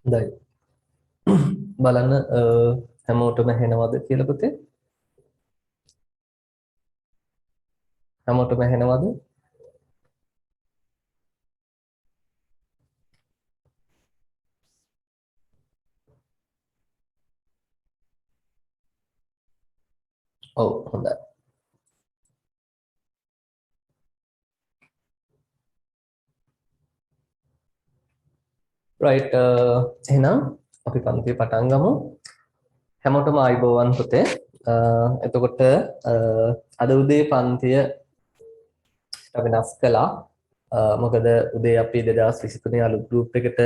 හොඳයි. බලන්න හැමෝටම ඇහෙනවද කියලා පුතේ? හැමෝටම ඇහෙනවද? ඔව් හොඳයි. right එහෙනම් අපි පන්තිය පටන් ගමු. හැමෝටම ආයුබෝවන් පුතේ. එතකොට අද උදේ පන්තිය වෙනස් කළා. මොකද උදේ අපි 2023 අලුත් ගෲප් එකට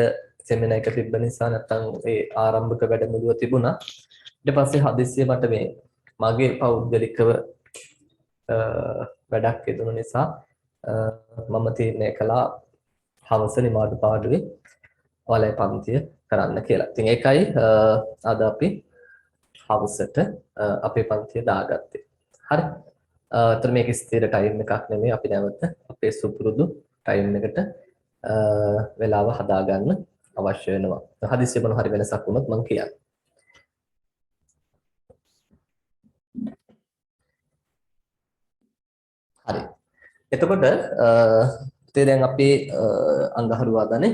සෙමිනාර් එක තිබ්බ නිසා නැත්තම් ඒ ආරම්භක වැඩමුළුව තිබුණා. ඊට පස්සේ හදිස්සිය මට මේ මගේ පෞද්ගලිකව වැඩක් යෙදුණු නිසා මම තීරණය කළා හවස නිමාඩු පාඩුවේ ඔයාලේ පන්තිය කරන්න කියලා. ඉතින් ඒකයි අද අපි හවසට අපේ පන්තිය දාගත්තේ. හරි. ඒතර මේක ස්ථිර ටයිම් එකක් නෙමෙයි. අපි නැවත අපේ සුපුරුදු ටයිම් එකට වෙලාව හදාගන්න අවශ්‍ය වෙනවා. හදිස්සිය මොන හරි වෙනසක් වුණොත් මම කියන්නම්. හරි. එතකොට ඉතින් දැන් අපි අඟහරුවාදානේ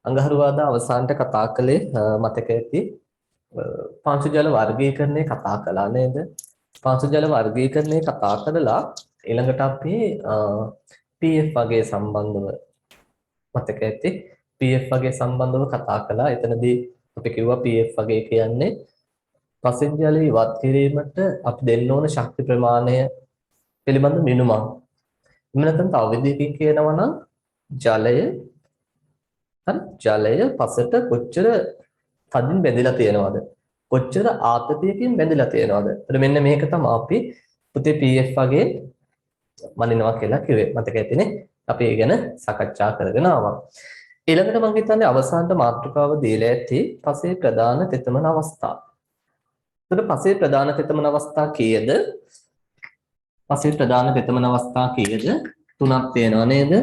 අඟහරුවාදා අවසානට කතා කළේ මතක ඇති පාංශු ජල වර්ගීකරණය කතා කළා නේද? පාංශු ජල වර්ගීකරණය කතා කරලා ඊළඟට අපි PF වගේ සම්බන්ධව මතක ඇති PF වගේ සම්බන්ධව කතා කළා. එතනදී අපි කිව්වා PF වගේ කියන්නේ පසින් ජලය ඉවත් කිරීමට අපි දෙන්න ඕන ශක්ති ප්‍රමාණය පිළිබඳ මිනුමක්. එහෙම නැත්නම් තව විදිහකින් කියනවා නම් ජලය ජලය පසට කොච්චර තදින් බැඳිලා තියෙනවද? කොච්චර ආතතියකින් බැඳිලා තියෙනවද? එතන මෙන්න මේක තමයි අපි පුතේ PF වගේ මනිනවා කියලා කිව්වේ. මතක ඇතිනේ? අපි ඒ ගැන සාකච්ඡා කරගෙන ආවා. ඊළඟට මම හිතන්නේ අවසානට මාතෘකාව දීලා ඇති පසේ ප්‍රධාන තෙතමන අවස්ථා. එතකොට පසේ ප්‍රධාන තෙතමන අවස්ථා කීයද? පසේ ප්‍රධාන තෙතමන අවස්ථා කීයද? 3ක් තියෙනවා නේද?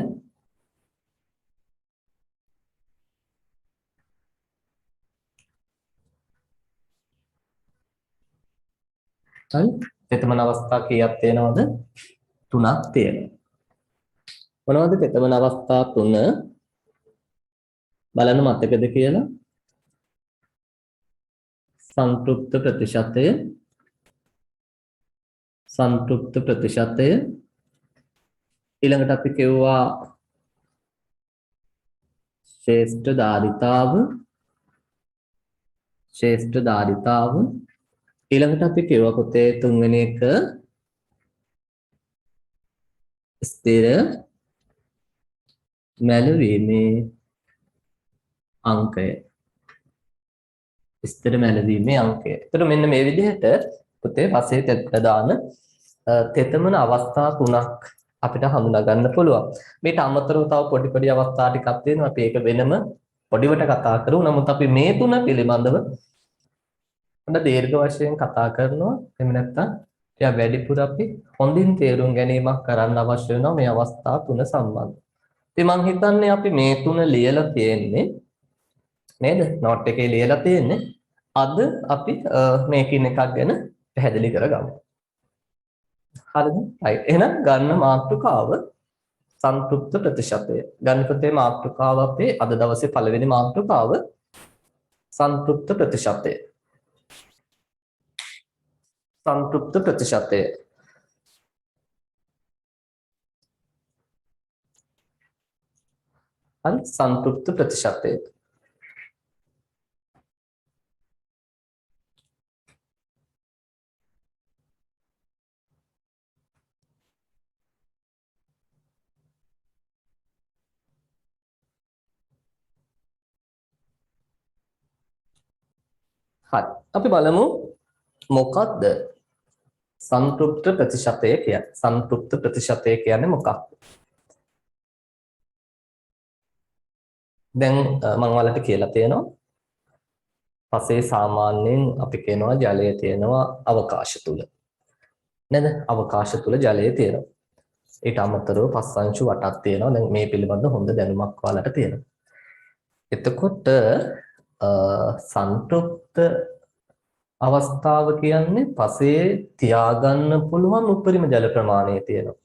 හරි. තෙතමන අවස්ථා කීයක් තියෙනවද? 3ක් තියෙනවා. මොනවද තෙතමන අවස්ථා 3? බලන්න මතකද කියලා? සංතෘප්ත ප්‍රතිශතය, සංතෘප්ත ප්‍රතිශතය, ඊළඟට අපි කියුවා ශ්‍රේෂ්ඨ ධාරිතාව, ශ්‍රේෂ්ඨ ධාරිතාව, ඊළඟට අපි කියුවා පුතේ තුන්වෙනි එක ස්ථිර මැලවීමේ අංකය. ස්ථිර මැලවීමේ අංකය. එතකොට මෙන්න මේ විදිහට පුතේ පසේ ප්‍රධාන තෙතමන අවස්ථා 3ක් අපිට හඳුනා ගන්න පුළුවන්. මේට අමතරව තව පොඩි අවස්ථා ටිකක් තියෙනවා. අපි ඒක වෙනම පොඩිවට කතා කරමු. නමුත් අපි මේ තුන පිළිබඳව හොඳ දීර්ඝ වශයෙන් කතා කරනවා. එහෙම නැත්නම් එයා වැඩිපුර අපි හොඳින් තේරුම් ගැනීමක් කරන්න අවශ්‍ය වෙනවා මේ අවස්ථා 3 සම්බන්ධව. ඉතින් මම හිතන්නේ අපි මේ තුන ලියලා තියෙන්නේ නේද? නෝට් එකේ ලියලා තියෙන්නේ. අද අපි මේකින් එකක් ගැන පැහැදිලි කරගමු. හරිද? right. එහෙනම් ගන්න මාතෘකාව සංතෘප්ත ප්‍රතිශතය. ගණිතයේ මාතෘකාව අපේ අද දවසේ පළවෙනි මාතෘකාව සංතෘප්ත ප්‍රතිශතය. සංතෘප්ත ප්‍රතිශතය. හරි සංතෘප්ත ප්‍රතිශතය. හරි. අපි බලමු මොකක්ද සංතෘප්ත ප්‍රතිශතය කියන්නේ. සංතෘප්ත ප්‍රතිශතය කියන්නේ මොකක්ද? දැන් මම ඔයාලට කියලා තියෙනවා පසේ සාමාන්‍යයෙන් අපි කියනවා ජලය තියෙනවා අවකාශ තුල. නේද? අවකාශ තුල ජලය තියෙනවා. ඊට අමතරව පස් අංශු වටක් තියෙනවා. දැන් මේ පිළිබඳව හොඳ දැනුමක් ඔයාලට තියෙනවා. එතකොට සංතෘප්ත අවස්ථාව කියන්නේ පසේ තියාගන්න පුළුවන් උපරිම ජල ප්‍රමාණය තියෙනවා.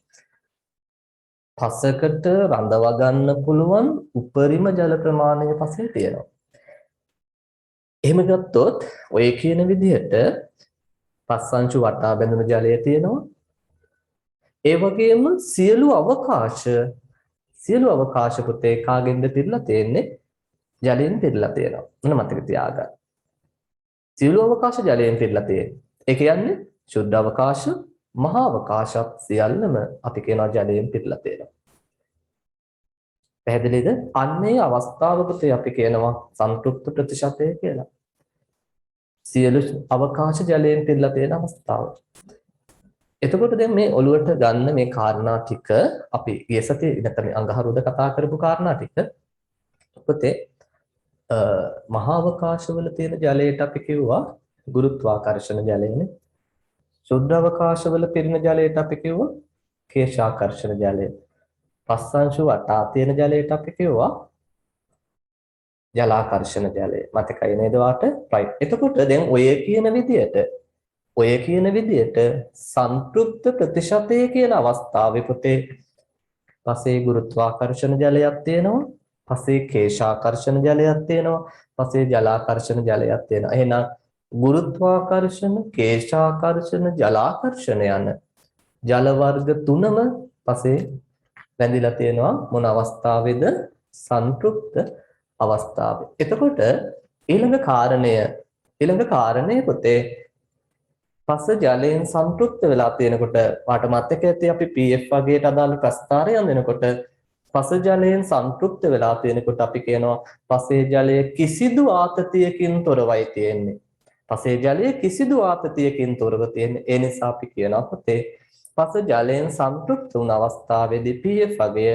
පසකට රඳවා ගන්න පුළුවන් උපරිම ජල ප්‍රමාණය පසේ තියෙනවා. එහෙම ගත්තොත් ඔය කියන විදිහට පස්සංචු වටා බැඳුණු ජලය තියෙනවා. ඒ වගේම සියලු අවකාශ පුතේ කාගෙන්ද පිරලා තියෙන්නේ? ජලයෙන් පිරලා තියෙනවා. මොන මතක තියාගන්න. සියලු අවකාශ ජලයෙන් පිරලා තියෙන්නේ. ඒ කියන්නේ ශුද්ධ අවකාශ, මහා අවකාශත් සියල්ලම අපි කියනවා ජලයෙන් පිරලා තියෙනවා. පැහැදිලිද? අන්නේ අවස්ථාව පුතේ අපි කියනවා සංතෘප්ත ප්‍රතිශතය කියලා. සියලු අවකාශ ජලයෙන් පිරලා තියෙන අවස්ථාව. එතකොට දැන් මේ ඔළුවට ගන්න මේ කාරණා ටික අපි ගිය සතියේ නැත්නම් අඟහරුද කතා කරපු කාරණා ටික පුතේ මහා අවකාශවල තියෙන ජලයට අපි කිව්වා ගුරුත්වාකර්ෂණ ජලයනේ. ශුද්ධ අවකාශවල පිරෙන ජලයට අපි කිව්වා කේශාකර්ෂණ ජලය. පස්සංශු වටා තියෙන ජලයට අපි කිව්වා ජලාකර්ෂණ ජලය. මතකයි නේද වාට? right. එතකොට දැන් ඔය කියන විදියට සංතෘප්ත ප්‍රතිශතය කියන අවස්ථාවේ පුතේ පසේ ගුරුත්වාකර්ෂණ ජලයක් තියෙනවා, පසේ කේශාකර්ෂණ ජලයක් තියෙනවා, පසේ ජලාකර්ෂණ ජලයක් තියෙනවා. එහෙනම් ගුරුත්වාකර්ෂණ, කේශාකර්ෂණ, ජලාකර්ෂණ යන ජල වර්ග තුනම පසේ බැඳිලා තියෙනවා මොන අවස්ථාවේද? සංතෘප්ත අවස්ථාවේ. එතකොට ඊළඟ කාරණය පුතේ පස ජලයෙන් සංතෘප්ත වෙලා තියෙනකොට වාට මතක ඇති අපි PF වගේට අදාළ ප්‍රස්ථාරයන් දෙනකොට පස ජලයෙන් සංතෘප්ත වෙලා තියෙනකොට අපි කියනවා පසේ ජලය කිසිදු ආතතියකින් තොරවයි තියෙන්නේ. පසේ ජලය කිසිදු ආතතියකින් තොරව තියෙන්නේ. ඒ නිසා අපි කියනවා පුතේ පස ජලයෙන් සංතෘප්ත වුණ අවස්ථාවේදී PF වගය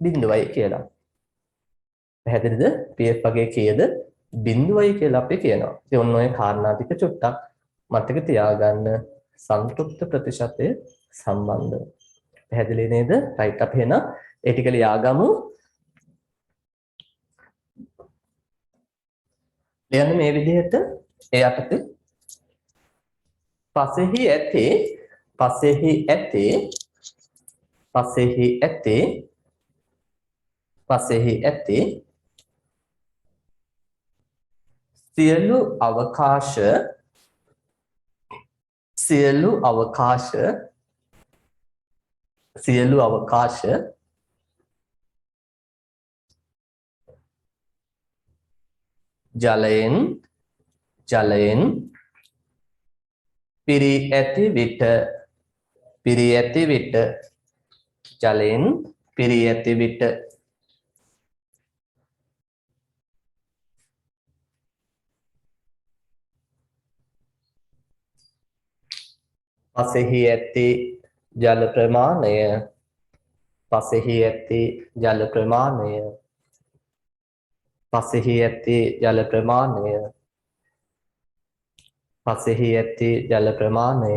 0යි කියලා. පැහැදිලිද? PF වගේ කීයද? 0යි කියලා අපි කියනවා. ඉතින් ඔන්න ඔය කාරණා ටික චුට්ටක් මතක තියාගන්න සංතෘප්ත ප්‍රතිශතය සම්බන්ධව. පැහැදිලි නේද? right අපි එහෙනම් ඒ ටික ලියාගමු. ලියන්න මේ විදිහට ඒ යටතේ පසෙහි ඇති සියලු අවකාශ ජලයෙන් පිරී ඇති විට පසෙහි ඇති ජල ප්‍රමාණය පසෙහි ඇති ජල ප්‍රමාණය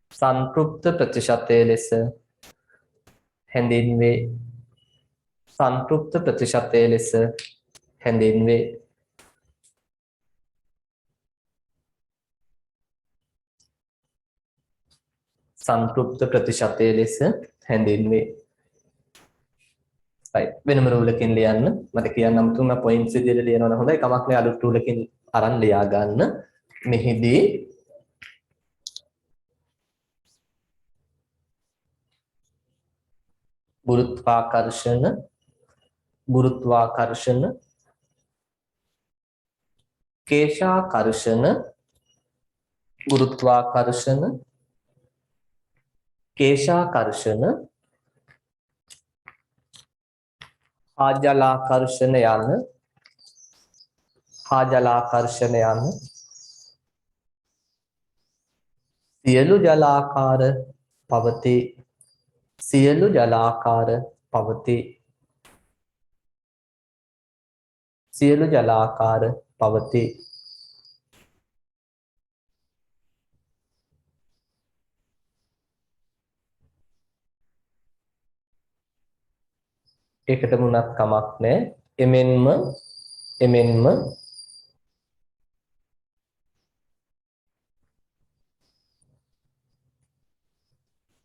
සංතෘප්ත ප්‍රතිශතය ලෙස හැඳින්වේ. සංතෘප්ත ප්‍රතිශතය ලෙස හැඳින්වේ. සංතෘප්ත ප්‍රතිශතය ලෙස හැඳින්වේ. right වෙනම රූලකින් ලියන්න. මට කියන්න අමුතුම පොයින්ට්ස් විදිහට ලියනවා නම් හොඳයි. කමක් නෑ අලුත් රූලකින් අරන් ලියා ගන්න. මෙහිදී ගුරුත්වාකර්ෂණ කේශාකර්ෂණ හා ජලාකර්ෂණ යන සියලු ජලාකාර පවතී. සියලු ජලාකාර පවතී. ඒකට මුණත් කමක් නැහැ. එමෙන්ම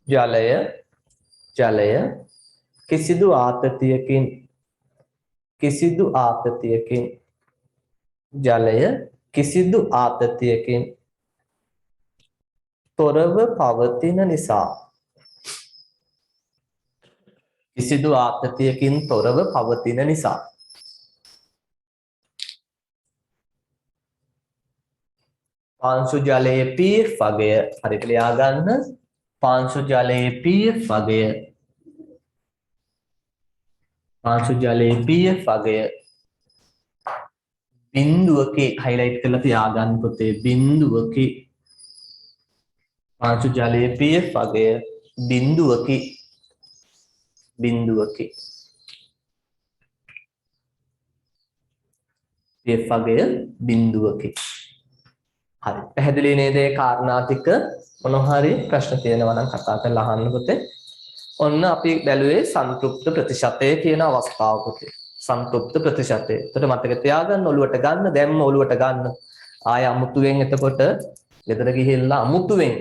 ජලය කිසිදු ආතතියකින් ජලය කිසිදු ආතතියකින් තොරව පවතින නිසා පාංශු ජලයේ pH වගය හරියට ලියා ගන්න. පාංශු ජලයේ pH වගය බිඳුවකේ highlight කරලා තියාගන්න පුතේ. පාංශු ජලයේ pH වගය බිඳුවකේ. pH වගය බිඳුවකේ. හරි. පැහැදිලි නේද ඒ කාරණා ටික? මොනවා හරි ප්‍රශ්න තියෙනවා නම් කතා කරලා අහන්න පුතේ. ඔන්න අපි බැලුවේ සන්තුෂ්ත ප්‍රතිශතය කියන අවස්ථාව පුතේ. සන්තුෂ්ත ප්‍රතිශතය. එතකොට මතක තියාගන්න ඔලුවට ගන්න, දැම්ම ඔලුවට ගන්න. ආය අමුතුවෙන් එතකොට ගෙදර ගිහිල්ලා අමුතුවෙන්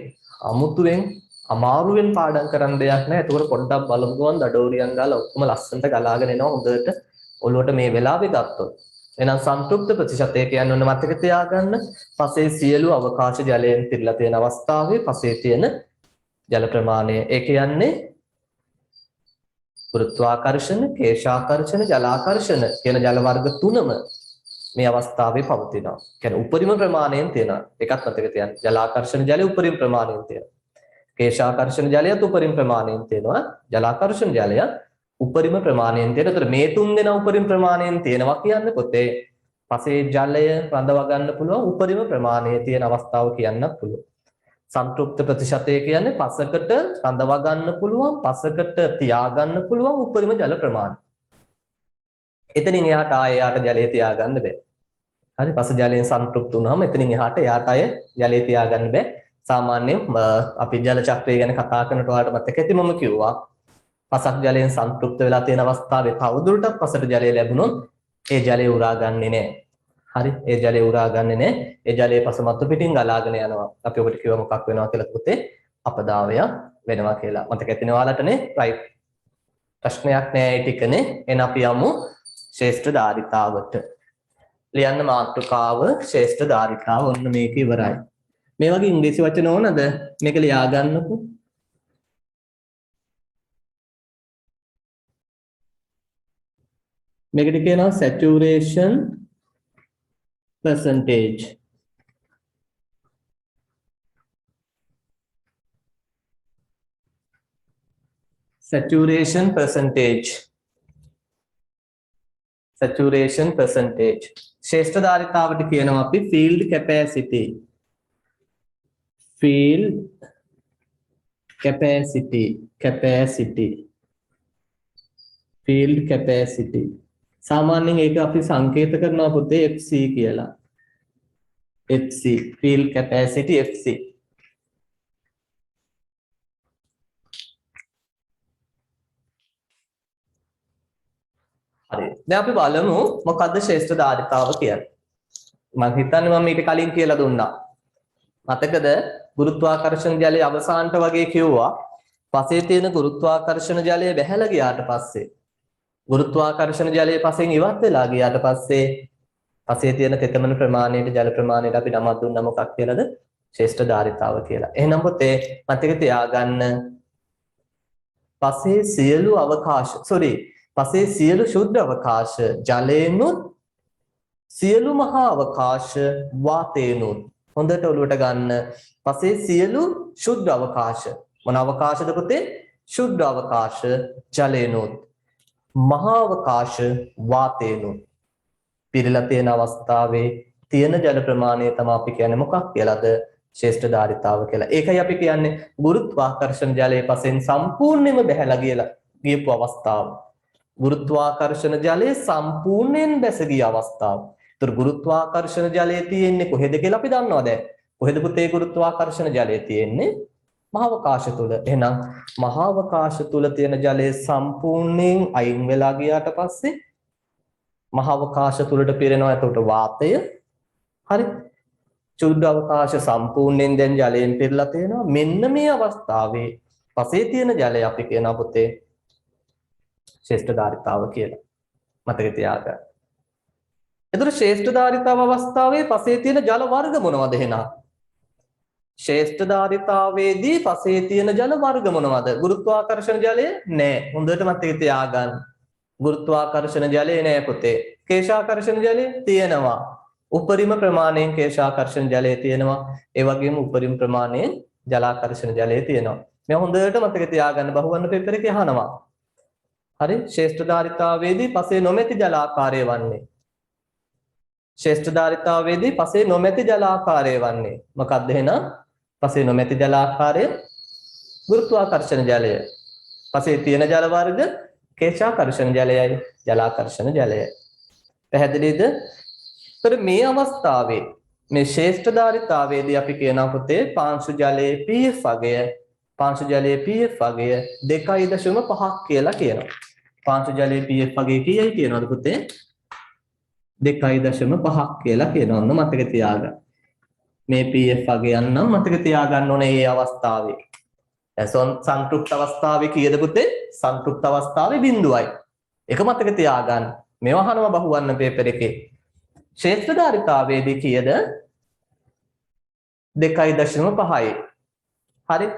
අමාරුවෙන් පාඩම් කරන්න දෙයක් නැහැ. එතකොට පොඩ්ඩක් බලමු ගමන් දඩෝරියන් ගාලා ඔක්කොම ලස්සනට ගලාගෙන එනවා හොඳට ඔලුවට මේ වෙලාවේ ගත්තොත්. එහෙනම් සන්තුෂ්ත ප්‍රතිශතය කියන්නේ ඔන්න මතක තියාගන්න. පසේ සියලු අවකාශ ජලයෙන් පිරලා තියෙන අවස්ථාවේ පසේ තියෙන ජල ප්‍රමාණය. ඒ කියන්නේ ගුරුත්වාකර්ෂණ, කේශාකර්ෂණ, ජලාකර්ෂණ කියන ජල වර්ග තුනම මේ අවස්ථාවේ පවතිනවා. කියන්නේ උපරිම ප්‍රමාණයෙන් තියෙනවා. ඒකත් මතක තියාගන්න. ජලාකර්ෂණ ජලය උපරිම ප්‍රමාණයෙන් තියෙනවා. කේශාකර්ෂණ ජලයත් උපරිම ප්‍රමාණයෙන් තියෙනවා. ජලාකර්ෂණ ජලයත් උපරිම ප්‍රමාණයෙන් තියෙනවා. ඒතර මේ තුන් දෙනා උපරිම ප්‍රමාණයෙන් තියෙනවා කියන්නේ පොතේ පසේ ජලය රඳවා ගන්න පුළුවන් උපරිම ප්‍රමාණයේ තියෙන අවස්ථාව කියන්නත් පුළුවන්. සන්තුෂ්ත ප්‍රතිශතය කියන්නේ පසකට රඳවා ගන්න පුළුවන්, පසකට තියා ගන්න පුළුවන් උපරිම ජල ප්‍රමාණය. එතනින් එහාට ආයෙ ජලය තියා ගන්න බෑ. හරි. පස ජලයෙන් සන්තුෂ්ත වුණාම එතනින් එහාට ආයෙ ජලය තියා ගන්න බෑ. සාමාන්‍යයෙන් අපි ජල චක්‍රය ගැන කතා කරනකොට ඔයාලට මතක ඇති මම කිව්වා පසක් ජලයෙන් සන්තුෂ්ත වෙලා තියෙන අවස්ථාවේ තවදුරටත් පසට ජලය ලැබුණොත් ඒ ජලය උරාගන්නේ නැහැ. හරි. ඒ ජලය උරාගන්නේ නැහැ. ඒ ජලයේ පසමත්තු පිටින් ගලාගෙන යනවා. අපි ඔකට කිව්ව මොකක් වෙනවා කියලා පුතේ? අපදාවයක් වෙනවා කියලා. මතක ඇතිනේ ඔයාලටනේ? රයිට්. ප්‍රශ්නයක් නෑ ඒ ටිකනේ. එන අපි යමු ශ්‍රේෂ්ඨ ධාරිතාවට. ලියන්න මාතෘකාව ශ්‍රේෂ්ඨ ධාරිතාව ඔන්න මේක ඉවරයි. මේ වගේ ඉංග්‍රීසි වචන ඕනද? මේක ලියා ගන්නකො. මේකට කියනවා saturation percentage. Saturation percentage. ශ්‍රේෂ්ඨ ධාරිතාවට කියනවා අපි field capacity. field capacity. සාමාන්‍යයෙන් ඒක අපි සංකේත කරනවා පුතේ FC කියලා. FC field capacity FC. හරි. දැන් අපි බලමු මොකද්ද ශ්‍රේෂ්ඨ ධාරිතාව කියන්නේ. මම හිතන්නේ මම ඊට කලින් කියලා දුන්නා. මතකද ගුරුත්වාකර්ෂණ ජලයේ අවසානට වගේ කිව්වා පසේ තියෙන ගුරුත්වාකර්ෂණ ජලය බැහැලා ගියාට පස්සේ ගුරුත්වාකර්ෂණ ජලයේ පසෙන් ඉවත් වෙලා ගියාට පස්සේ පසේ තියෙන තෙතමන ප්‍රමාණයට ජල ප්‍රමාණයට අපි නමක් දුන්නා මොකක් කියලාද? ශ්‍රේෂ්ඨ ධාරිතාව කියලා. එහෙනම් පොතේ මතක තියාගන්න පසේ සියලු ශුද්ධ අවකාශ ජලයෙන්ුත් සියලු මහා අවකාශ වාතයෙන්ුත් හොඳට ඔලුවට ගන්න. පසේ සියලු ශුද්ධ අවකාශ මොන අවකාශද පුතේ? ශුද්ධ අවකාශ ජලයෙන්ුත් මහා අවකාශ වාතයෙන්ුත් පිරලා තියෙන අවස්ථාවේ තියෙන ජල ප්‍රමාණය තමයි අපි කියන්නේ මොකක් කියලාද? ශ්‍රේෂ්ඨ ධාරිතාව කියලා. ඒකයි අපි කියන්නේ ගුරුත්වාකර්ෂණ ජලයේ පසෙන් සම්පූර්ණයෙන්ම බැහැලා ගියපු අවස්ථාව. ගුරුත්වාකර්ෂණ ජලයේ සම්පූර්ණයෙන් බැස ගිය අවස්ථාව. ඒතර ගුරුත්වාකර්ෂණ ජලයේ තියෙන්නේ කොහෙද කියලා අපි දන්නවා දැන්. කොහෙද පුතේ ගුරුත්වාකර්ෂණ ජලයේ තියෙන්නේ? මහාවකාශ තුල. එහෙනම් මහාවකාශ තුල තියෙන ජලය සම්පූර්ණයෙන් අයින් වෙලා ගියාට පස්සේ මහාවකාශ තුලට පිරෙනවා එතකොට වාතය. හරි. චුද්ධ අවකාශ සම්පූර්ණයෙන් දැන් ජලයෙන් පිරලා තියෙනවා. මෙන්න මේ අවස්ථාවේ පසේ තියෙන ජලය අපි කියනවා පුතේ ශ්‍රේෂ්ඨ ධාරිතාව කියලා. මතක තියාගන්න. එතකොට ශ්‍රේෂ්ඨ ධාරිතාව අවස්ථාවේ පසේ තියෙන ජල වර්ග මොනවද එහෙනම්? ශ්‍රේෂ්ඨ ධාරිතාවේදී පසේ තියෙන ජල වර්ග මොනවද? ගුරුත්වාකර්ෂණ ජලය නෑ. හොඳට මතක තියාගන්න. ගුරුත්වාකර්ෂණ ජලය නෑ පුතේ. කේශාකර්ෂණ ජලය තියෙනවා. උපරිම ප්‍රමාණයෙන් කේශාකර්ෂණ ජලය තියෙනවා. ඒ වගේම උපරිම ප්‍රමාණයෙන් ජලාකර්ෂණ ජලය තියෙනවා. මේ හොඳට මතක තියාගන්න බහුවර්ණ පෙපර් එකේ අහනවා. හරි ශ්‍රේෂ්ඨ ධාරිතාවේදී පසේ නොමැති ජලාකාරය වන්නේ. ශ්‍රේෂ්ඨ ධාරිතාවේදී පසේ නොමැති ජලාකාරය වන්නේ. මොකක්ද එහෙනම්? පසේ නොමැති ජලාකාරය ගුරුත්වාකර්ෂණ ජලය. පසේ තියෙන ජල වර්ග කේශාකර්ෂණ ජලයයි ජලාකර්ෂණ ජලයයි. පැහැදිලිද? ඒතර මේ අවස්ථාවේ මේ ශ්‍රේෂ්ඨ ධාරිතාවේදී අපි කියනවා පුතේ පාංශු ජලයේ pH අගය පාංශු ජලයේ pH අගය 2.5 කියලා කියනවා. පාංශු ජලයේ pH අගය කීයයි කියනවද පුතේ? 2.5 කියලා කියනවා. ඔන්න මතක තියාගන්න. මේ pH අගයන් නම් මතක තියාගන්න ඕනේ මේ අවස්ථාවේ. සංතෘප්ත අවස්ථාවේ කීයද පුතේ? සංතෘප්ත අවස්ථාවේ 0යි. ඒක මතක තියාගන්න. මේව අහනවා බහුවර්ණ පේපර් එකේ. ශ්‍රේෂ්ඨ ධාරිතාවේදී කීයද? 2.5යි. හරි.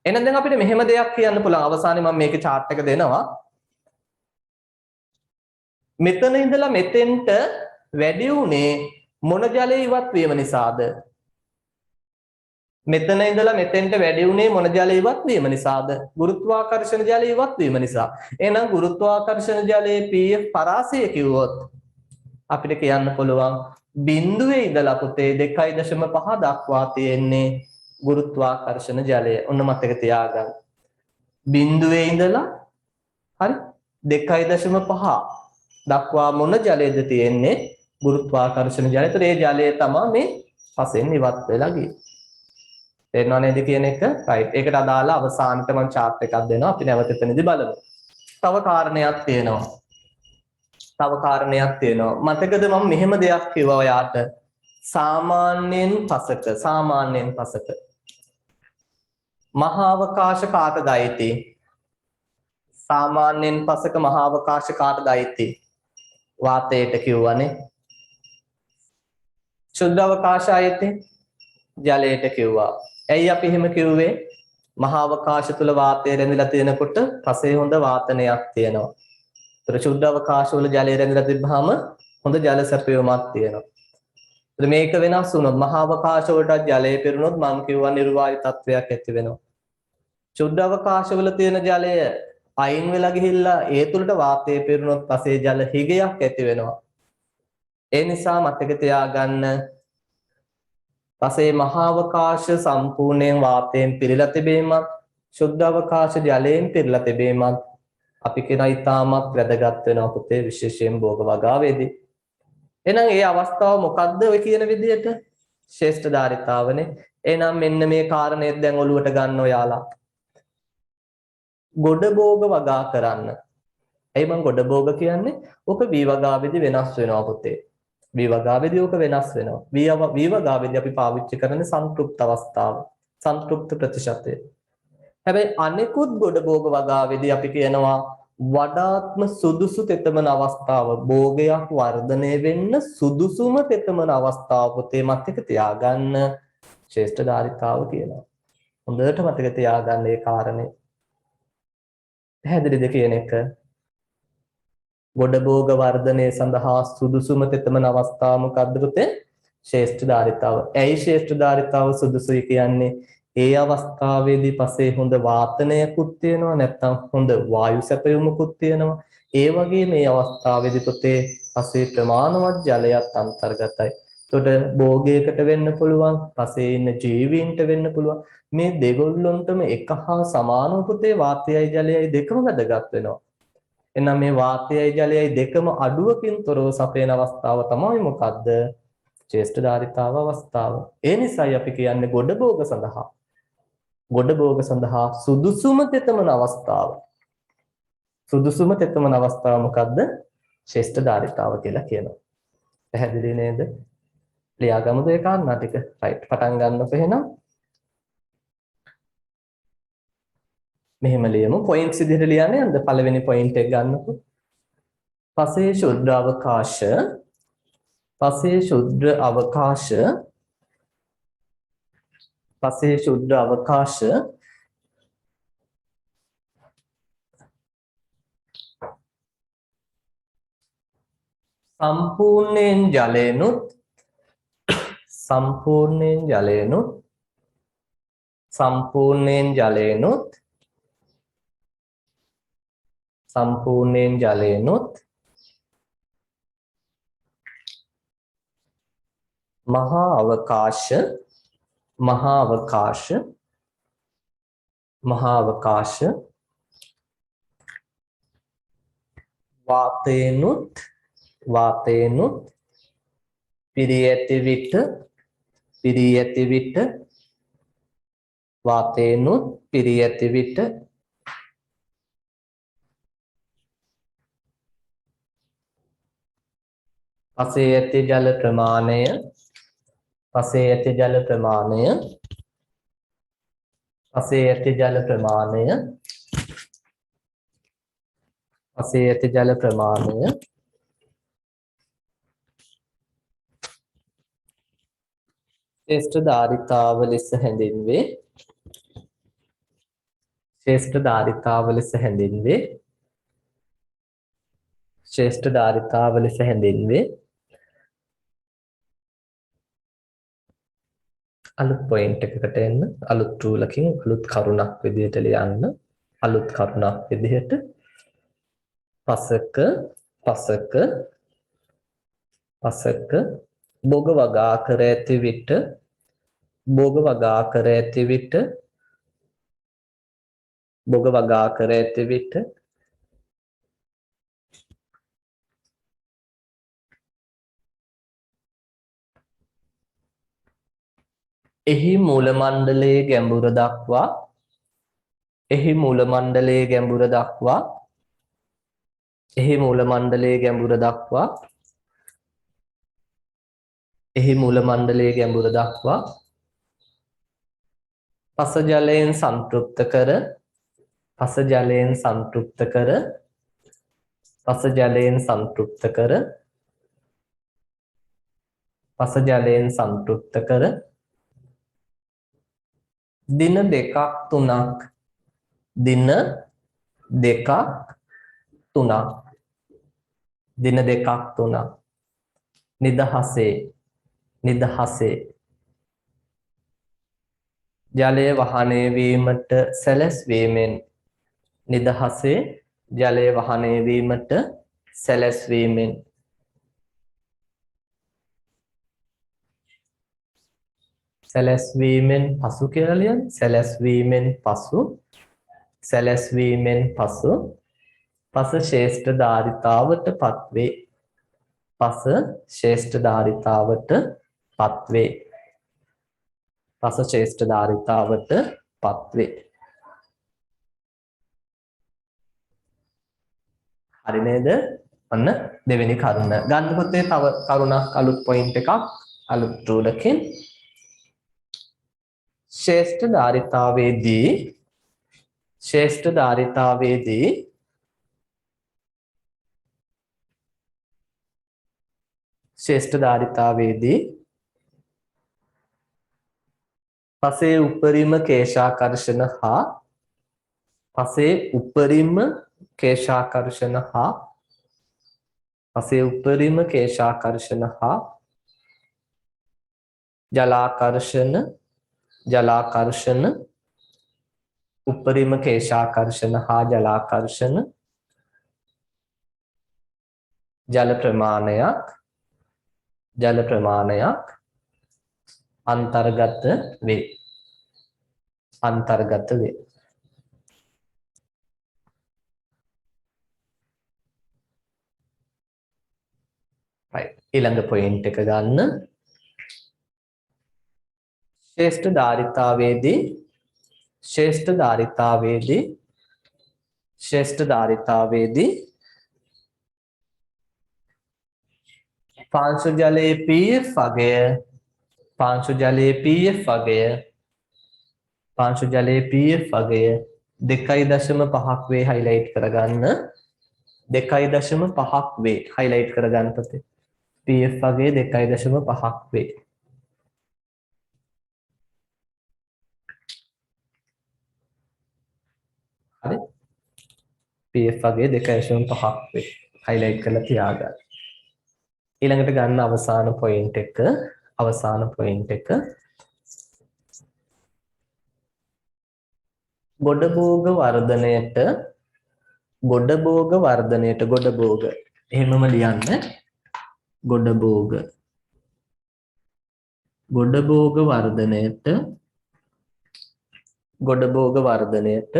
එහෙනම් දැන් අපිට මෙහෙම දෙයක් කියන්න පුළුවන්. අවසානයේ මම මේකේ chart එක දෙනවා. මෙතන ඉඳලා මෙතෙන්ට වැඩි උනේ මොන ජලය ඉවත් වීම නිසාද? මෙතන ඉඳලා මෙතෙන්ට වැඩි උනේ මොන ජලය ඉවත් වීම නිසාද? ගුරුත්වාකර්ෂණ ජලය ඉවත් වීම නිසා. එහෙනම් ගුරුත්වාකර්ෂණ ජලයේ pH පරාසය කිව්වොත් අපිට කියන්න පුළුවන් බිඳුවේ ඉඳලා පුතේ 2.5 දක්වා තියෙන්නේ ගුරුත්වාකර්ෂණ ජලය. ඔන්න මතක තියාගන්න. බිඳුවේ ඉඳලා හරි 2.5 දක්වා මොන ජලයේද තියෙන්නේ? ගුරුත්වාකර්ෂණ ජලය. ඒතර ඒ ජලය තමයි මේ පසෙන් ඉවත් වෙලා ගියේ. තේරෙනව නේද කියන එක? රයිට්. ඒකට අදාළ අවසානට මම chart එකක් දෙනවා. අපි නැවත එතනදී බලමු. තව කාරණයක් තියෙනවා. මතකද මම මෙහෙම දෙයක් කිව්වා ඔයාට. සාමාන්‍යයෙන් පසක මහාවකාශ කාටද අයිති? සාමාන්‍යයෙන් පසක මහාවකාශ කාටද අයිති? වාතයට කිව්වනේ. ශුද්ධ අවකාශ අයිති ජලයට කිව්වා. ඇයි අපි එහෙම කිව්වේ? මහාවකාශ තුල වාතය රැඳිලා තියෙනකොට පසේ හොඳ වාතනයක් තියෙනවා. ඒතර ශුද්ධ අවකාශ වල ජලය රැඳිලා තිබ්බහම හොඳ ජල සැපයුමක් තියෙනවා. ඒතර මේක වෙනස් වුණොත් මහාවකාශ වලට ජලය පිරුණොත් මං කිව්වා නිර්වායු තත්වයක් ඇති වෙනවා. ශුද්ධ අවකාශ වල තියෙන ජලය අයින් වෙලා ගිහිල්ලා ඒ තුලට වාතය පිරුණොත් පසේ ජල හිගයක් ඇති වෙනවා. ඒ නිසා මතක තියාගන්න පසේ මහාවකාශ සම්පූර්ණයෙන් වාතයෙන් පිරීලා තිබීමත් ශුද්ධ අවකාශ ජලයෙන් පිරීලා තිබීමත් අපි කියන ඉතාමත් වැදගත් වෙනවා පුතේ විශේෂයෙන් භෝග වගාවේදී. එහෙනම් මේ අවස්ථාව මොකක්ද ඔය කියන විදිහට? ශ්‍රේෂ්ඨ ධාරිතාවනේ. එහෙනම් මෙන්න මේ කාරණේ දැන් ඔලුවට ගන්න ඔයාලා. ගොඩ භෝග වගා කරන්න. එයි මම ගොඩ භෝග කියන්නේ ඔක වී වගාවේදී වෙනස් වෙනවා පුතේ. වී වගාවේදී ඔක වෙනස් වෙනවා. වී වගාවේදී අපි පාවිච්චි කරන්නේ සංතෘප්ත අවස්ථාව. සංතෘප්ත ප්‍රතිශතය. හැබැයි අනෙකුත් ගොඩ භෝග වගාවේදී අපි කියනවා වඩාත්ම සුදුසු තෙතමන අවස්ථාව. භෝගයක් වර්ධනය වෙන්න සුදුසුම තෙතමන අවස්ථාව පුතේ මතක තියාගන්න ශ්‍රේෂ්ඨ ධාරිතාව කියනවා. හොඳට මතක තියාගන්න මේ කාරණේ. පැහැදිලිද කියන එක? ගොඩ භෝග වර්ධනය සඳහා සුදුසුම තෙතමන අවස්ථාව මොකක්ද පුතේ? ශ්‍රේෂ්ඨ ධාරිතාව. ඇයි ශ්‍රේෂ්ඨ ධාරිතාව සුදුසුයි කියන්නේ? ඒ අවස්ථාවේදී පසේ හොඳ වාතනයකුත් තියෙනවා, නැත්නම් හොඳ වායු සැපයුමකුත් තියෙනවා. ඒ වගේ මේ අවස්ථාවේදී පුතේ පසේ ප්‍රමාණවත් ජලයත් අන්තර්ගතයි. එතකොට භෝගයකට වෙන්න පුළුවන්, පසේ ඉන්න ජීවීන්ට වෙන්න පුළුවන්. මේ දෙගොල්ලොන්ටම එක හා සමානව පුතේ වාතයයි ජලයයි දෙකම වැදගත් වෙනවා. එහෙනම් මේ වාතයයි ජලයයි දෙකම අඩුවකින් තොරව සපයන අවස්ථාව තමයි මොකද්ද? ශ්‍රේෂ්ඨ ධාරිතාව අවස්ථාව. ඒ නිසායි අපි කියන්නේ ගොඩ භෝග සඳහා සුදුසුම තෙතමන අවස්ථාව. සුදුසුම තෙතමන අවස්ථාව මොකද්ද? ශ්‍රේෂ්ඨ ධාරිතාව කියලා කියනවා. පැහැදිලි නේද? ලියාගමුද ඒ කාරණා ටික? රයිට්. පටන් ගන්නකො එහෙනම්. මෙහෙම ලියමු. පොයින්ට්ස් විදිහට ලියන්නේ නැද්ද? පළවෙනි පොයින්ට් එක ගන්නකො. පසේ ශුද්ධ අවකාශ පසේ ශුද්ධ අවකාශ පසේ ශුද්ධ අවකාශ සම්පූර්ණයෙන් ජලයනුත් සම්පූර්ණයෙන් ජලයනුත් සම්පූර්ණයෙන් ජලයනුත් සම්පූර්ණයෙන් ජලයනුත් මහා අවකාශ මහා අවකාශ මහා අවකාශ වාතේනුත් පිරී ඇති විට වාතේනුත් පිරී ඇති විට පසේ ඇති ජල ප්‍රමාණය පසේ ඇති ජල ප්‍රමාණය පසේ ඇති ජල ප්‍රමාණය පසේ ඇති ජල ප්‍රමාණය ශ්‍රේෂ්ඨ ධාරිතාව ලෙස හැඳින්වේ. ශ්‍රේෂ්ඨ ධාරිතාව ලෙස හැඳින්වේ. ශ්‍රේෂ්ඨ ධාරිතාව ලෙස හැඳින්වේ. අලුත් පොයින්ට් එකකට එන්න. අලුත් රූලකින් අලුත් කරුණක් විදිහට ලියන්න. අලුත් කරුණක් විදිහට පසක බොග වගා කර ඇති විට බොග වගා කර ඇති විට බොග වගා කර ඇති විට එහි මූල මණ්ඩලයේ ගැඹුර දක්වා එහි මූල මණ්ඩලයේ ගැඹුර දක්වා එහි මූල මණ්ඩලයේ ගැඹුර දක්වා එහි මූල මණ්ඩලයේ ගැඹුර දක්වා පස ජලයෙන් සම්ප්‍රයුක්ත කර පස ජලයෙන් සම්ප්‍රයුක්ත කර පස ජලයෙන් සම්ප්‍රයුක්ත කර පස ජලයෙන් සම්ප්‍රයුක්ත කර දින දෙකක් තුනක් දින දෙකක් තුනක් දින දෙකක් තුනක් නිදහසේ ජලය වහනය වීමට සැලැස්වීමෙන් නිදහසේ ජලය වහනය වීමට සැලැස්වීමෙන් සැලැස්වීමෙන් පසු කියලා ලියන්න. සැලැස්වීමෙන් පසු පස ශ්‍රේෂ්ඨ ධාරිතාවට පත්වේ. පස ශ්‍රේෂ්ඨ ධාරිතාවට පත්වේ. පස ශ්‍රේෂ්ඨ ධාරිතාවට පත්වේ. හරි නේද? ඔන්න දෙවෙනි කරුණ. ගන්න පුතේ තව කරුණක් අලුත් පොයින්ට් එකක් අලුත් රූලකින් ශ්‍රේෂ්ඨ ධාරිතාවේදී පසේ උපරිම කේශාකර්ෂණ හා ජලාකර්ෂණ උපරිම කේශාකර්ෂණ හා ජලාකර්ෂණ ජල ප්‍රමාණයක් අන්තර්ගත වේ. ඊළඟ පොයින්ට් එක ගන්න. ශ්‍රේෂ්ඨ ධාරිතාවේදී ශ්‍රේෂ්ඨ ධාරිතාවේදී ශ්‍රේෂ්ඨ ධාරිතාවේදී පාංශු ජලයේ pH අගය පාංශු ජලයේ pH අගය පාංශු ජලයේ pH අගය 2.5ක් වේ highlight කරගන්න. 2.5ක් වේ highlight කරගන්න පුතේ. pH අගය 2.5ක් වේ. හරි. pH අගය 2.5ක් වේ. highlight කරලා තියාගන්න. ඊළඟට ගන්න අවසාන පොයින්ට් එක ගොඩ භෝග එහෙමම ලියන්න. ගොඩ භෝග වර්ධනයට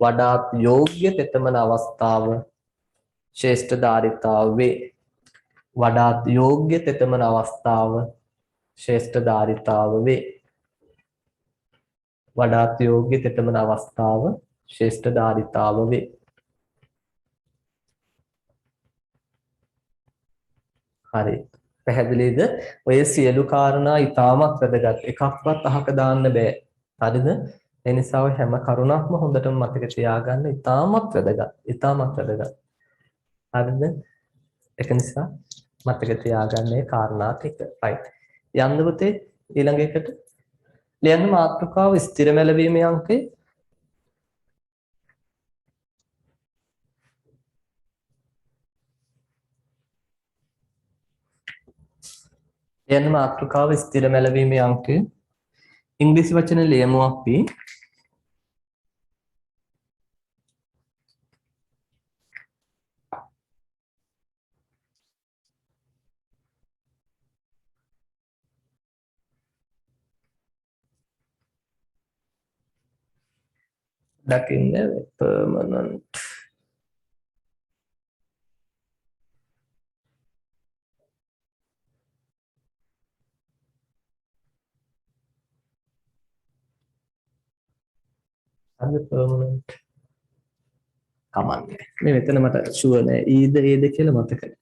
වඩාත් යෝග්‍ය තෙතමන අවස්ථාව ශ්‍රේෂ්ඨ ධාරිතාව වේ. වඩාත් යෝග්‍ය තෙතමන අවස්ථාව ශ්‍රේෂ්ඨ ධාරිතාව වේ. වඩාත් යෝග්‍ය තෙතමන අවස්ථාව ශ්‍රේෂ්ඨ ධාරිතාව වේ. හරි. පැහැදිලිද? ඔය සියලු කාරණා ඉතාමත් වැදගත්. එකක්වත් අහක දාන්න බෑ. හරිද? ඒ නිසා ඔය හැම කරුණක්ම හොඳටම මතක තියාගන්න. ඉතාමත් වැදගත්. හරිද? ඒක නිසා මතක තියාගන්න මේ කාරණා ටික. right. යන්න පුතේ ඊළඟ එකට. ලියන්න මාතෘකාව ස්ථිර මැලවීමේ අංකය. ලියන්න මාතෘකාව ස්ථිර මැලවීමේ අංකය. ඉංග්‍රීසි වචන ලියමු අපි. දකින්න permanent permanent කමන්නේ. මේ මෙතන මට ෂුවර් නෑ ඊද ඒද කියලා මතකයි.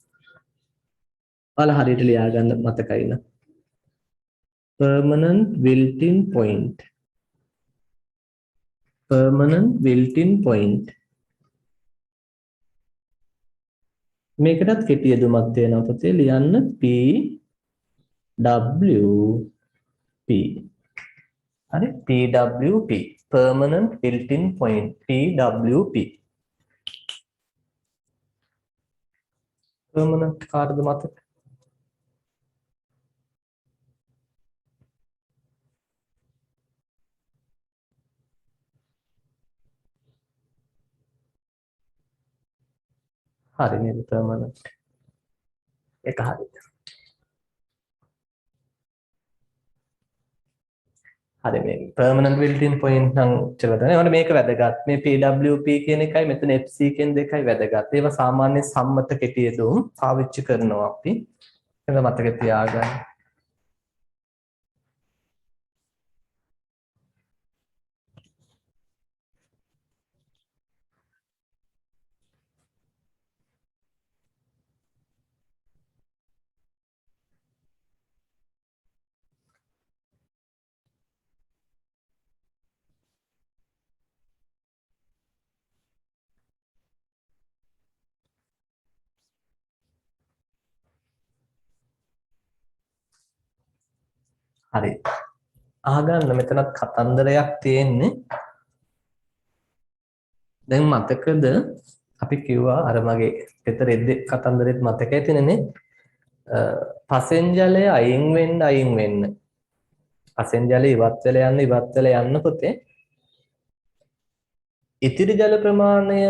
ඔයාලා හරියට ලියා ගන්න මතකයි න ะ. permanent built-in point. මේකටත් කෙටි යෙදුමක් තියෙනවා පුතේ ලියන්න PWP. හරි PWP permanent built-in point PWP. permanent කාටද මතක? හරි නේද permanent. ඒක හරියි. හරි මේ permanent built-in point නම් චලතන. ඒවට මේක වැදගත්. මේ PWP කියන එකයි මෙතන FC කියන දෙකයි වැදගත්. ඒවා සාමාන්‍ය සම්මත කෙටි යෙදුම් පාවිච්චි කරනවා අපි. ඒක මතක තියාගන්න. හරි. අහගන්න මෙතනත් කතන්දරයක් තියෙන්නේ. දැන් මතකද අපි කිව්වා අර මගේ පෙතර එද්දේ කතන්දරෙත් මතක ඇතිනේ. පසෙන් ජලය අයින් වෙන්න. පසෙන් ජලය ඉවත් වෙලා යන්න පුතේ. ඉතිරි ජල ප්‍රමාණය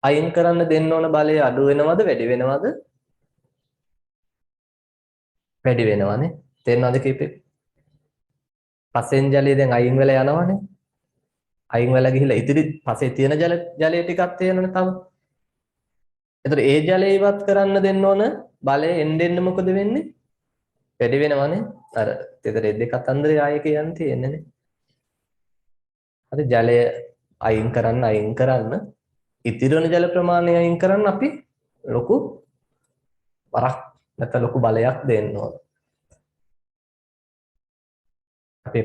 අයින් කරන්න දෙන්න ඕන බලය අඩු වෙනවද වැඩි වෙනවද? වැඩි වෙනවනේ. තේරෙනවද කීපේ? පසෙන් ජලය දැන් අයින් වෙලා යනවනේ. අයින් වෙලා ගිහිල්ලා ඉතිරි පසේ තියෙන ජලය ටිකක් තියෙනවනේ තව. එතකොට ඒ ජලය ඉවත් කරන්න දෙන්න ඕන බලය එන්න මොකද වෙන්නේ? වැඩි වෙනවනේ. අර තෙතරේ දෙක අතරේ ආයේ කියන්න තියෙන්නේ නේ. හරි ජලය අයින් කරන්න ඉතිරි වෙන ජල ප්‍රමාණය අයින් කරන්න අපි ලොකු වරක් නැත්නම් ලොකු බලයක් දෙන්න ඕන. අපි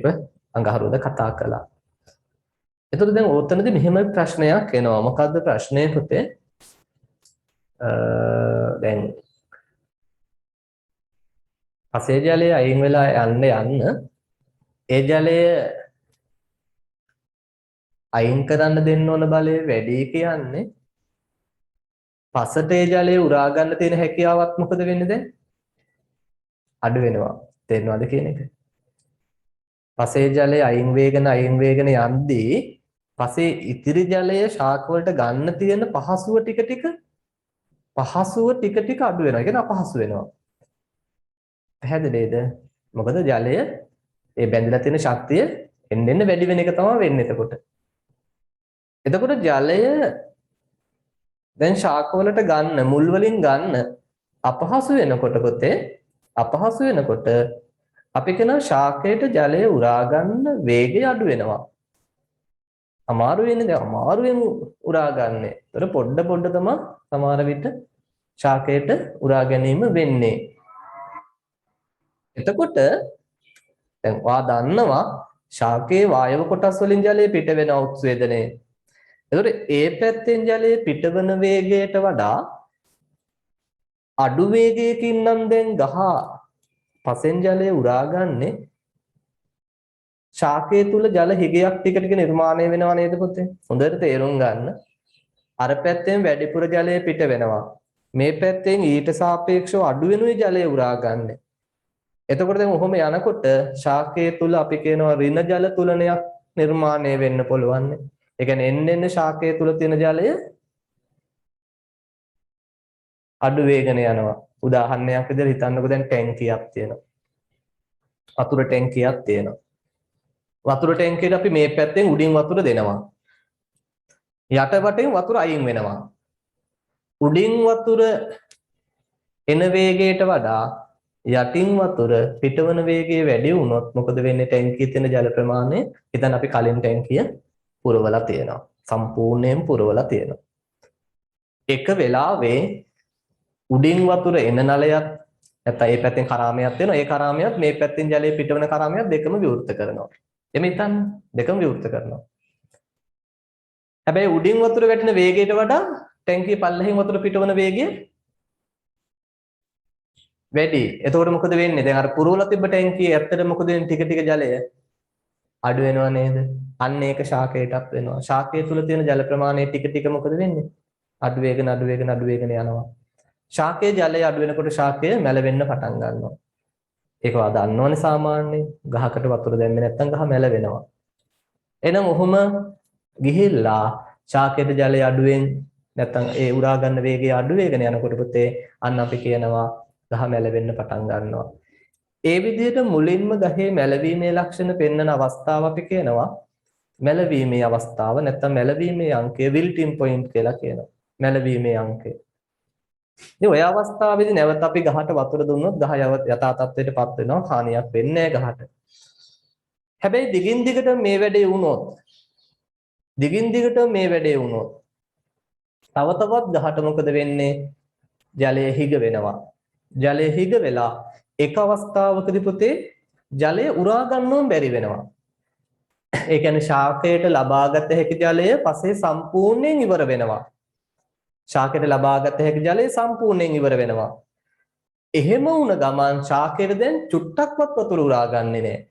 අඟහරුවද කතා කළා. එතකොට දැන් ඕතනදී මෙහෙම ප්‍රශ්නයක් එනවා. මොකද්ද ප්‍රශ්නේ පුතේ? දැන් පසේ ජලය අයින් වෙලා යන්න ඒ ජලය අයින් කරන්න දෙන්න ඕන බලය වැඩි කියන්නේ පසට ඒ ජලය උරා ගන්න තියෙන හැකියාවත් මොකද වෙන්නේ දැන්? අඩු වෙනවා. තේරෙනවද කියන එක? පසේ ජලය අයින් වේගන යද්දී පසේ ඉතිරි ජලය ශාක වලට ගන්න තියෙන පහසුව ටික ටික අඩු වෙනවා. ඒ කියන්නේ අපහසු වෙනවා. පැහැදිලිද? මොකද ජලය ඒ බැඳලා තියෙන ශක්තිය එන්න වැඩි වෙන එක තමයි වෙන්නේ එතකොට. එතකොට ජලය දැන් ශාක වලට ගන්න මුල් වලින් ගන්න අපහසු වෙනකොට අපි කියන ශාකයට ජලය උරා ගන්න වේගය අඩු වෙනවා. අමාරු වෙන්නේ දැන් අමාරුවෙන් උරා ගන්න. ඒතර පොඩ තමයි සමහර විට ශාකයට උරා ගැනීම වෙන්නේ. එතකොට දැන් ඔයා දන්නවා ශාකයේ වායව කොටස් වලින් ජලය පිට වෙන උත්සේදනය. එතකොට ඒ පැත්තෙන් ජලය පිටවන වේගයට වඩා අඩු වේගයකින් නම් දැන් ගහ පසෙන් ජලය උරාගන්නේ ශාකයේ තුල ජල හිගයක් ටික ටික නිර්මාණය වෙනවා නේද පුතේ? හොඳට තේරුම් ගන්න. අර පැත්තෙන් වැඩිපුර ජලය පිට වෙනවා. මේ පැත්තෙන් ඊට සාපේක්ෂව අඩු වෙනුයි ජලය උරාගන්නේ. එතකොට දැන් ඔහොම යනකොට ශාකයේ තුල අපි කියනවා ඍණ ජල තුලනයක් නිර්මාණය වෙන්න පුළුවන්. ඒ කියන්නේ එන්න ශාකයේ තුල තියෙන ජලය අඩු වේගන යනවා. උදාහරණයක් විදිහට හිතන්නකෝ දැන් ටැංකියක් තියෙනවා. වතුර ටැංකියක් තියෙනවා. වතුර ටැංකියට අපි මේ පැත්තෙන් උඩින් වතුර දෙනවා. යටපටින් වතුර අයින් වෙනවා. උඩින් වතුර එන වේගයට වඩා යටින් වතුර පිටවන වේගය වැඩි වුණොත් මොකද වෙන්නේ? ටැංකියේ තියෙන ජල ප්‍රමාණය හිතන්න අපි කලින් ටැංකිය පුරවලා තියෙනවා. සම්පූර්ණයෙන් පුරවලා තියෙනවා. එක වෙලාවේ උඩින් වතුර එන නලයක් නැත්නම් ඒ පැත්තෙන් කරාමයක් තියෙනවා. ඒ කරාමයක් මේ පැත්තෙන් ජලය පිටවන කරාමයක් දෙකම විවෘත කරනවා. එමෙ හිතන්න දෙකම විවෘත කරනවා. හැබැයි උඩින් වතුර වැටෙන වේගයට වඩා ටැංකිය පල්ලෙහින් වතුර පිටවන වේගය වැඩි. එතකොට මොකද වෙන්නේ? දැන් අර පුරවලා තිබ්බ ටැංකියේ ඇත්තට මොකද වෙන්නේ? ටික ටික ජලය අඩු වෙනව නේද? අන්න ඒක ශාකයටත් වෙනවා. ශාකයේ තුල තියෙන ජල ප්‍රමාණය ටික ටික මොකද වෙන්නේ? අඩු වේගන යනවා. ශාකයේ ජලය අඩු වෙනකොට ශාකය මැලවෙන්න පටන් ගන්නවා. ඒක ඔයා දන්නවනේ සාමාන්‍යයෙන්. ගහකට වතුර දැම්මේ නැත්නම් ගහ මැලවෙනවා. එහෙනම් ඔහොම ගිහිල්ලා ශාකයේ ජලය අඩුවෙන් නැත්නම් ඒ උරා ගන්න වේගය අඩු වෙගෙන යනකොට පුතේ අන්න අපි කියනවා ගහ මැලවෙන්න පටන් ගන්නවා. ඒ විදිහට මුලින්ම ගහේ මැලවීමේ ලක්ෂණ පෙන්වන අවස්ථාව අපි කියනවා මැලවීමේ අවස්ථාව නැත්නම් මැලවීමේ අංකය විල්ටින් පොයින්ට් කියලා කියනවා. මැලවීමේ අංකය. ඉතින් ඔය අවස්ථාවේදී නැවත අපි ගහට වතුර දුන්නොත් ගහ යථා තත්ත්වයටපත් වෙනවා. හානියක් වෙන්නේ නැහැ ගහට. හැබැයි දිගින් දිගට මේ වැඩේ වුණොත් තව තවත් ගහට මොකද වෙන්නේ? ජලය හිග වෙනවා. ජලය හිග වෙලා එක අවස්ථාවකදී පුතේ ජලය උරා ගන්නවම බැරි වෙනවා. ඒ කියන්නේ ශාකයට ලබාගත හැකි ජලය පස්සේ සම්පූර්ණයෙන් ඉවර වෙනවා. ශාකයට ලබාගත හැකි ජලය සම්පූර්ණයෙන් ඉවර වෙනවා. එහෙම වුණ ගමන් ශාකයට දැන් චුට්ටක්වත් වතුර උරා ගන්නෙ නෑ.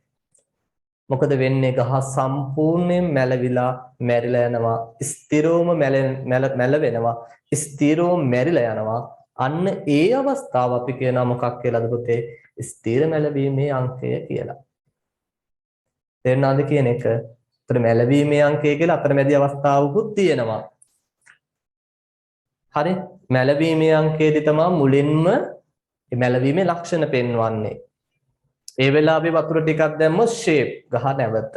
මොකද වෙන්නේ? ගහ සම්පූර්ණයෙන් මැලවිලා මැරිලා යනවා. ස්ථිරවම මැලවෙනවා. ස්ථිරවම මැරිලා යනවා. අන්න ඒ අවස්ථාව අපි කියනවා මොකක් කියලාද පුතේ? ස්ථිර මැලවීමේ අංකය කියලා. තේරුණාද කියන එක? ඒතර මැලවීමේ අංකය කියලා අතරමැදි අවස්ථාවකුත් තියෙනවා. හරි? මැලවීමේ අංකයේදී තමයි මුලින්ම මේ මැලවීමේ ලක්ෂණ පෙන්වන්නේ. ඒ වෙලාවේ වතුර ටිකක් දැම්මොත් shape ගහ නැවත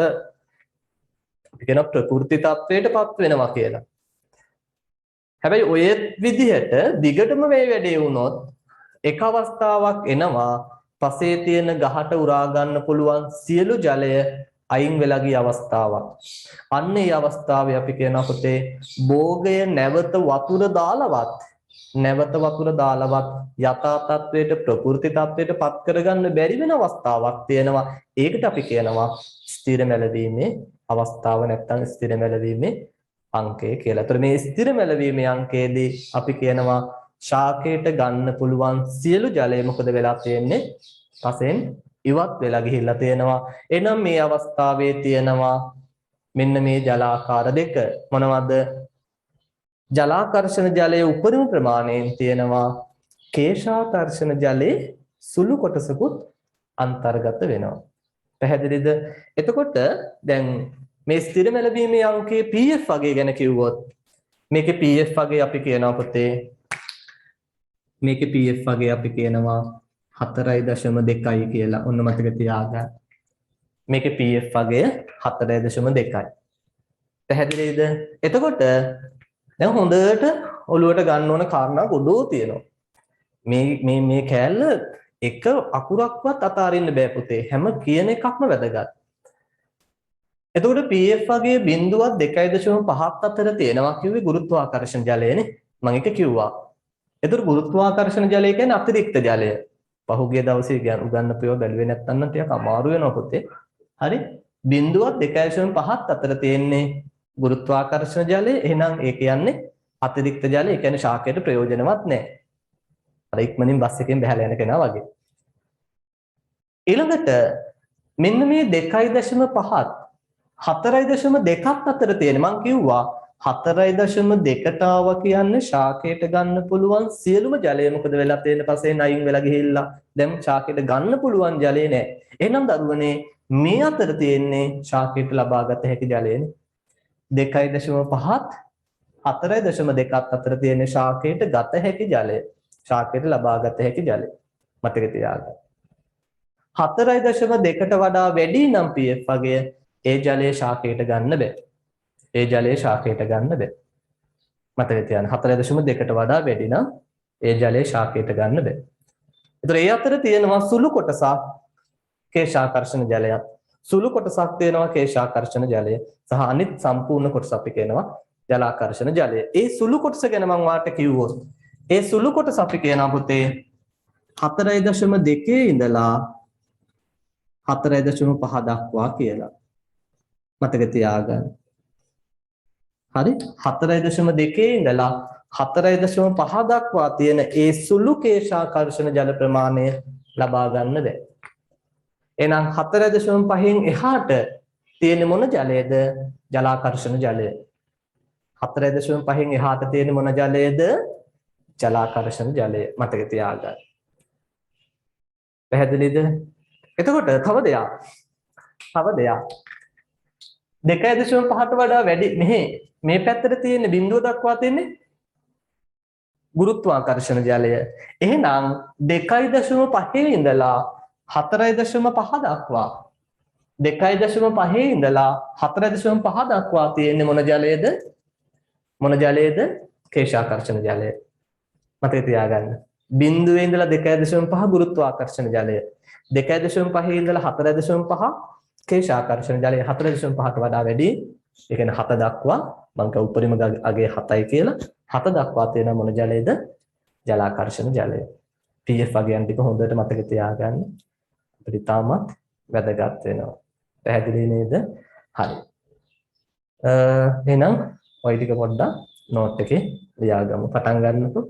අපි කියන ප්‍රකෘති තත්වයටපත් වෙනවා කියලා. හැබැයි ඔය විදිහට දිගටම මේ වැඩේ වුණොත් එක අවස්ථාවක් එනවා පසේ තියෙන ගහට උරා ගන්න පුළුවන් සියලු ජලය අයින් වෙලා ගිය අවස්ථාවක්. අන්න ඒ අවස්ථාවේ අපි කියනවා පුතේ භෝගය නැවත වතුර දාලවත් යථා තත්වයට ප්‍රකෘති තත්වයට පත් කරගන්න බැරි වෙන අවස්ථාවක් තියෙනවා. ඒකට අපි කියනවා ස්ථිර මැලවීමේ අවස්ථාව නැත්නම් ස්ථිර මැලවීමේ අංකය කියලා. ඒතර මේ ස්ථිර මැලවීමේ අංකයේදී අපි කියනවා ශාකයට ගන්න පුළුවන් සියලු ජලය මොකද වෙලා තියෙන්නේ? පසෙන් ඉවත් වෙලා ගිහිල්ලා තියෙනවා. එහෙනම් මේ අවස්ථාවේ තියෙනවා මෙන්න මේ ජලාකාර දෙක. මොනවද? ජලාකර්ෂණ ජලයේ උපරිම ප්‍රමාණයෙන් තියෙනවා කේශාකර්ෂණ ජලයේ සුළු කොටසකුත් අන්තර්ගත වෙනවා. පැහැදිලිද? එතකොට දැන් මේ ස්ථිර මැලවීමේ අංකයේ pF වගේ ගැන කිව්වොත් මේකේ pF වගේ අපි කියනවා පුතේ මේකේ pF වගේ අපි කියනවා 4.2 කියලා. ඔන්න මතක තියාගන්න. මේකේ pF වගය 4.2යි. පැහැදිලිද? එතකොට දැන් හොඳට ඔලුවට ගන්න ඕන කාරණා ගොඩෝ තියෙනවා. මේ කෑල්ල එක අකුරක්වත් අතාරින්න බෑ පුතේ. හැම කියන එකක්ම වැදගත්. එතකොට pF වගේ බිඳුවක් 2.5ක් අතර තියෙනවා කිව්වේ ගුරුත්වාකර්ෂණ ජලයනේ. මම ඒක කිව්වා. එතකොට ගුරුත්වාකර්ෂණ ජලය කියන්නේ අතිරික්ත ජලය. පහුගිය දවසේ උගන්වපුවා බැලුවේ නැත්නම් නම් ටිකක් අමාරු වෙනවා පුතේ. හරි? බිඳුවක් 2.5ක් අතර තියෙන්නේ ගුරුත්වාකර්ෂණ ජලය. එහෙනම් ඒ කියන්නේ අතිරික්ත ජලය. ඒ කියන්නේ ශාකයට ප්‍රයෝජනවත් නැහැ. අර ඉක්මනින් බස් එකෙන් බහලා යන කෙනා වගේ. ඊළඟට මෙන්න මේ 2.5ත් 4.2ක් අතර තියෙන මම කිව්වා 4.2ට ආවා කියන්නේ ශාකයට ගන්න පුළුවන් සියලුම ජලය මොකද වෙලා තියෙන පස්සේ අයින් වෙලා ගිහිල්ලා දැන් ශාකයට ගන්න පුළුවන් ජලය නැහැ. එහෙනම් දරුවනේ මේ අතර තියෙන්නේ ශාකයට ලබාගත හැකි ජලයනේ. 2.5ත් 4.2ත් අතර තියෙන ශාකයට ගත හැකි ජලය. ශාකයට ලබාගත හැකි ජලය. මතක තියාගන්න. 4.2ට වඩා වැඩි නම් pF වගය ඒ ජලය ශාකයට ගන්න බෑ. ඒ ජලය ශාකයට ගන්න බෑ. මතක තියාගන්න 4.2ට වඩා වැඩි නම් ඒ ජලය ශාකයට ගන්න බෑ. ඒතර ඒ අතර තියෙනවා සුළු කොටසක් කේශාකර්ෂණ ජලයක්. සුළු කොටසක් තියෙනවා කේශාකර්ෂණ ජලය සහ අනිත් සම්පූර්ණ කොටස අපි කියනවා ජලාකර්ෂණ ජලය. ඒ සුළු කොටස ගැන මම වාට කිව්වොත් ඒ සුළු කොටස අපි කියනවා පුතේ 4.2 ඉඳලා 4.5 දක්වා කියලා. මතක තියාගන්න. හරි 4.2 ඉඳලා 4.5 දක්වා තියෙන ඒ සුළු කේශාකර්ෂණ ජල ප්‍රමාණය ලබා ගන්න බැහැ. එහෙනම් 4.5න් එහාට තියෙන මොන ජලයේද? ජලාකර්ෂණ ජලය. 4.5න් එහාට තියෙන මොන ජලයේද? ජලාකර්ෂණ ජලය. මතක තියාගන්න. පැහැදිලිද? එතකොට තව දෙයක්. 2.5ට වඩා වැඩි මේ පැත්තට තියෙන බිඳුව දක්වා තියෙන්නේ ගුරුත්වාකර්ෂණ ජලය. එහෙනම් 2.5 ඉඳලා 4.5 දක්වා 2.5 ඉඳලා 4.5 දක්වා තියෙන්නේ මොන ජලයේද? මොන ජලයේද? කේශාකර්ෂණ ජලය. මතක තියාගන්න. බිඳුවේ ඉඳලා 2.5 ගුරුත්වාකර්ෂණ ජලය. 2.5 ඉඳලා 4.5 කේශාකර්ෂණ ජලය. 4.5ට වඩා වැඩි. ඒ කියන්නේ 7 දක්වා මම කිය උපරිම අගය 7යි කියලා. 7 දක්වා තියෙන මොන ජලයේද? ජලාකර්ෂණ ජලය. pF වගයන් ටික හොඳට මතක තියාගන්න. අපිට තාමත් වැදගත් වෙනවා. පැහැදිලි නේද? හරි. එහෙනම් ඔය ටික පොඩ්ඩක් නෝට් එකේ ලියාගමු. පටන් ගන්නකො.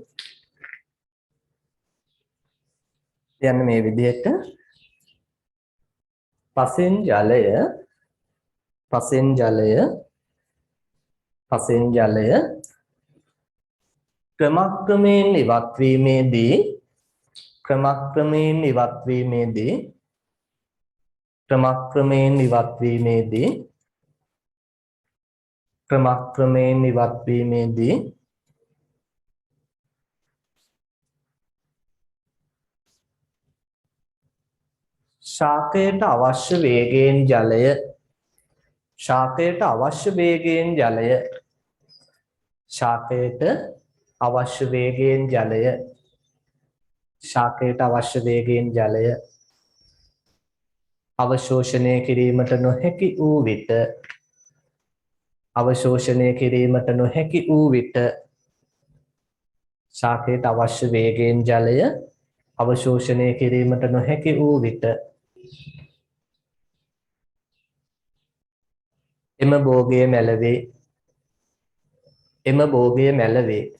යන්නේ මේ විදිහට පසෙන් ජලය ක්‍රමක්‍රමයෙන් ඉවත් වීමේදී ශාකයට අවශ්‍ය වේගයෙන් ජලය ශාකයට අවශ්‍ය වේගයෙන් ජලය ශාකයට අවශ්‍ය වේගයෙන් ජලය ශාකයට අවශ්‍ය වේගයෙන් ජලය අවශෝෂණය කිරීමට නොහැකි වූ විට අවශෝෂණය කිරීමට නොහැකි වූ විට ශාකයට අවශ්‍ය වේගයෙන් ජලය අවශෝෂණය කිරීමට නොහැකි වූ විට එම භෝගය මැලවේ එම භෝගය මැලවේ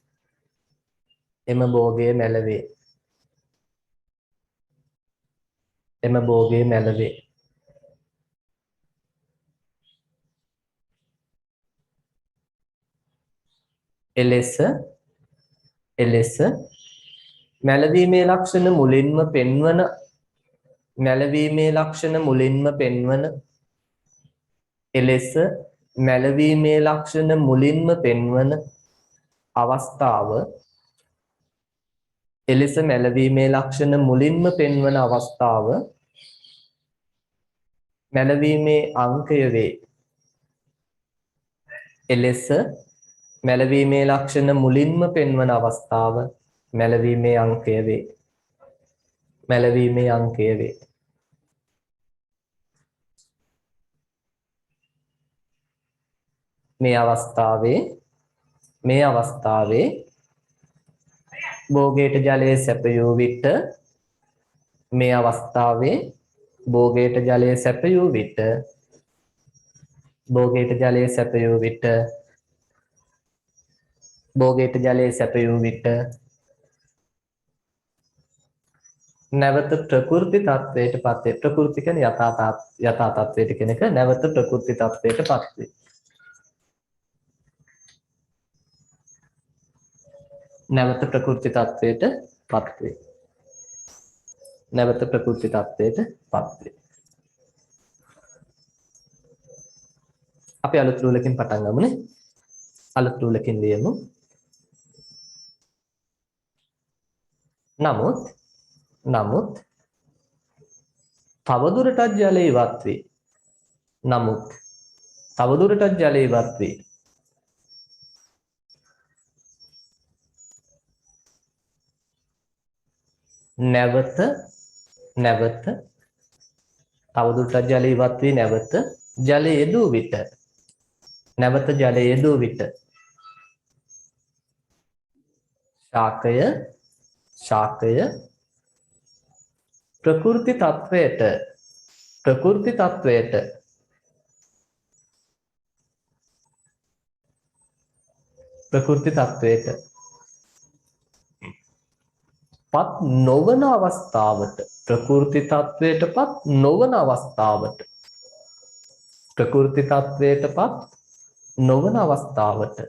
එම භෝගය මැලවේ එම භෝගය මැලවේ එලෙස මැලවීමේ ලක්ෂණ මුලින්ම පෙන්වන මැලවීමේ ලක්ෂණ මුලින්ම පෙන්වන එලෙස මැලවීමේ ලක්ෂණ මුලින්ම පෙන්වන අවස්ථාව එලෙස මැලවීමේ ලක්ෂණ මුලින්ම පෙන්වන අවස්ථාව මැලවීමේ අංකය වේ. එලෙස මැලවීමේ ලක්ෂණ මුලින්ම පෙන්වන අවස්ථාව මැලවීමේ අංකය වේ. මැලවීමේ අංකය වේ. මේ අවස්ථාවේ භෝගයට ජලය සැපයූ විට මේ අවස්ථාවේ භෝගයට ජලය සැපයූ විට භෝගයට ජලය සැපයූ විට භෝගයට ජලය සැපයූ විට නැවත ප්‍රකෘති තත්වයට පත් වේ. ප්‍රකෘති කියන්නේ යථා තත්වයට කියන එක නැවත ප්‍රකෘති තත්වයට පත් වේ. නැවත ප්‍රකෘති තත්වයට පත් වේ. නැවත ප්‍රකෘති තත්වයට පත් වේ. අපි අලුත් රූලකින් පටන් ගමුනේ. අලුත් රූලකින් ලියමු. නමුත් තවදුරටත් ජලය ඉවත් වේ. නමුත් තවදුරටත් ජලය ඉවත් වේ. නැවත තවදුරටත් ජලය ඉවත් වී නැවත ජලය යෙදූ විට ශාකය ප්‍රකෘති තත්වයට පත් නොවන අවස්ථාවට ප්‍රකෘති තත්වයට පත් නොවන අවස්ථාවට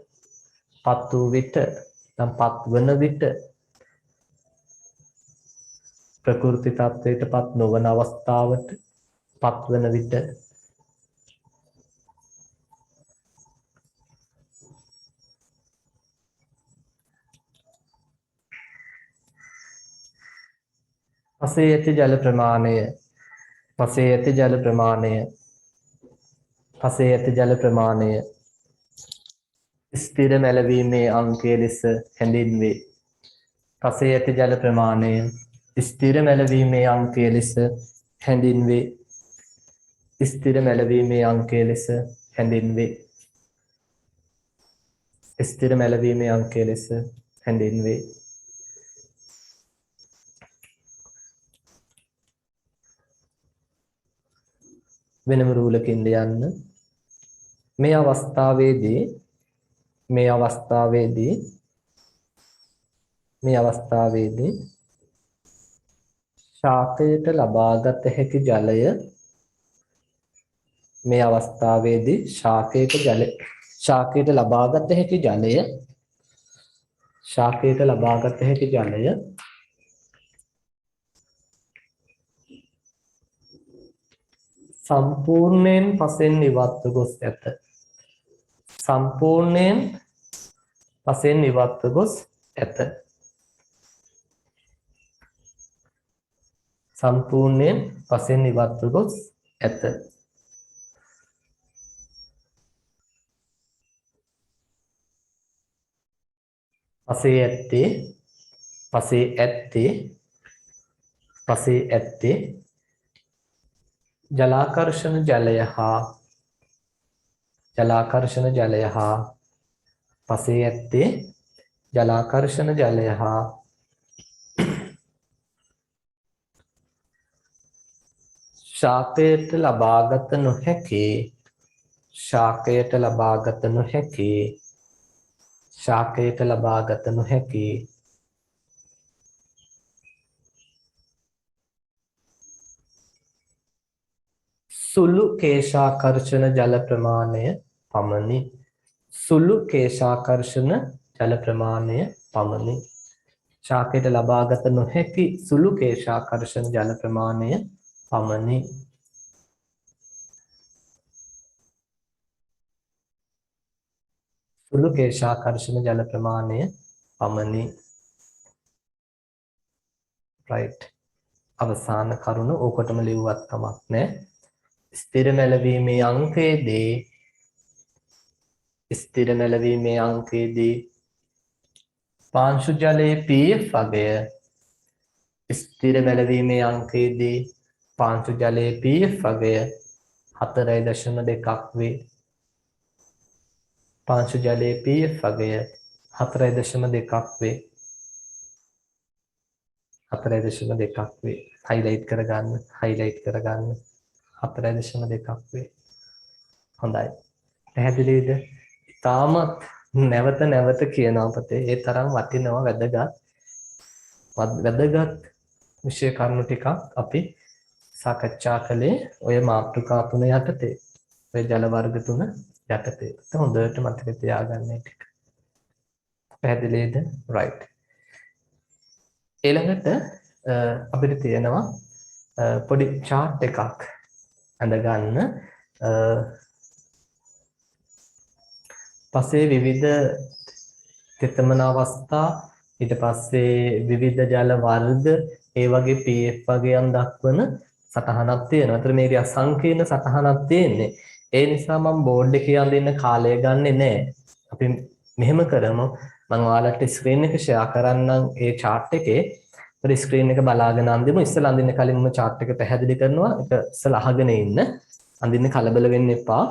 පත් වූ විට නම් පත්වන විට ප්‍රකෘති තත්වයට පත් නොවන අවස්ථාවට පත්වන විට පසේ ඇති ජල ප්‍රමාණය ස්ථිර මැලවීමේ අංකය ලෙස හැඳින්වේ. පසේ ඇති ජල ප්‍රමාණය ස්ථිර මැලවීමේ අංකය ලෙස හැඳින්වේ. ස්ථිර මැලවීමේ අංකය ලෙස හැඳින්වේ. ස්ථිර මැලවීමේ අංකය ලෙස හැඳින්වේ. වෙනම රූලකින් ලියන්න. මේ අවස්ථාවේදී ශාකයට ලබාගත හැකි ජලය සම්පූර්ණයෙන් පසෙන් ඉවත්ව ගොස් ඇත. සම්පූර්ණයෙන් පසෙන් ඉවත්ව ගොස් ඇත. පසේ ඇත්තේ ජලාකර්ෂණ ජලය හා පසේ ඇත්තේ ජලාකර්ෂණ ජලය හා ශාකයට ලබාගත නොහැකි සුළු කේශාකර්ෂණ ජල ප්‍රමාණය පමණි. ශාකයට ලබාගත නොහැකි සුළු කේශාකර්ෂණ ජල ප්‍රමාණය පමණි. right. අවසාන කරුණ ඕකටම ලිව්වත් කමක් නැහැ. ස්ථිර මැලවීමේ අංකයේදී පාංශු ජලයේ pH අගය 4.2ක් වේ. 4.2ක් වේ. highlight කරගන්න 4.2ක් වේ. හොඳයි. පැහැදිලිද? තාමත් නැවත කියනවා පුතේ. ඒ තරම් වටිනවා වැදගත් විෂය කරුණු ටිකක් අපි සාකච්ඡා කළේ ඔය මාතෘකා තුන යටතේ. ඔය ජල වර්ග තුන යටතේ. හොඳට මතක තියාගන්න මේ ටික. පැහැදිලිද? right. ඊළඟට අපිට තියෙනවා පොඩි chart එකක් අඳගන්න. පස්සේ විවිධ තෙතමන අවස්ථා, ඊට පස්සේ විවිධ ජල වර්ග, ඒ වගේ pH වගයන් දක්වන සටහනක් තියෙනවා. ඒතර මේක අසංකීර්ණ සටහනක් තියෙන්නේ. ඒ නිසා මම බෝඩ් එකේ අඳින්න කාලය ගන්නෙ නෑ. අපි මෙහෙම කරමු. මම ඔයාලට ස්ක්‍රීන් එක ෂෙයා කරන්නම් ඒ chart එකේ. ඒතර ස්ක්‍රීන් එක බලාගෙන අඳිමු. ඉස්සෙල්ලා අඳින්න කලින් මම chart එක පැහැදිලි කරනවා. ඒක ඉස්සෙල්ලා අහගෙන ඉන්න. අඳින්න කලබල වෙන්න එපා.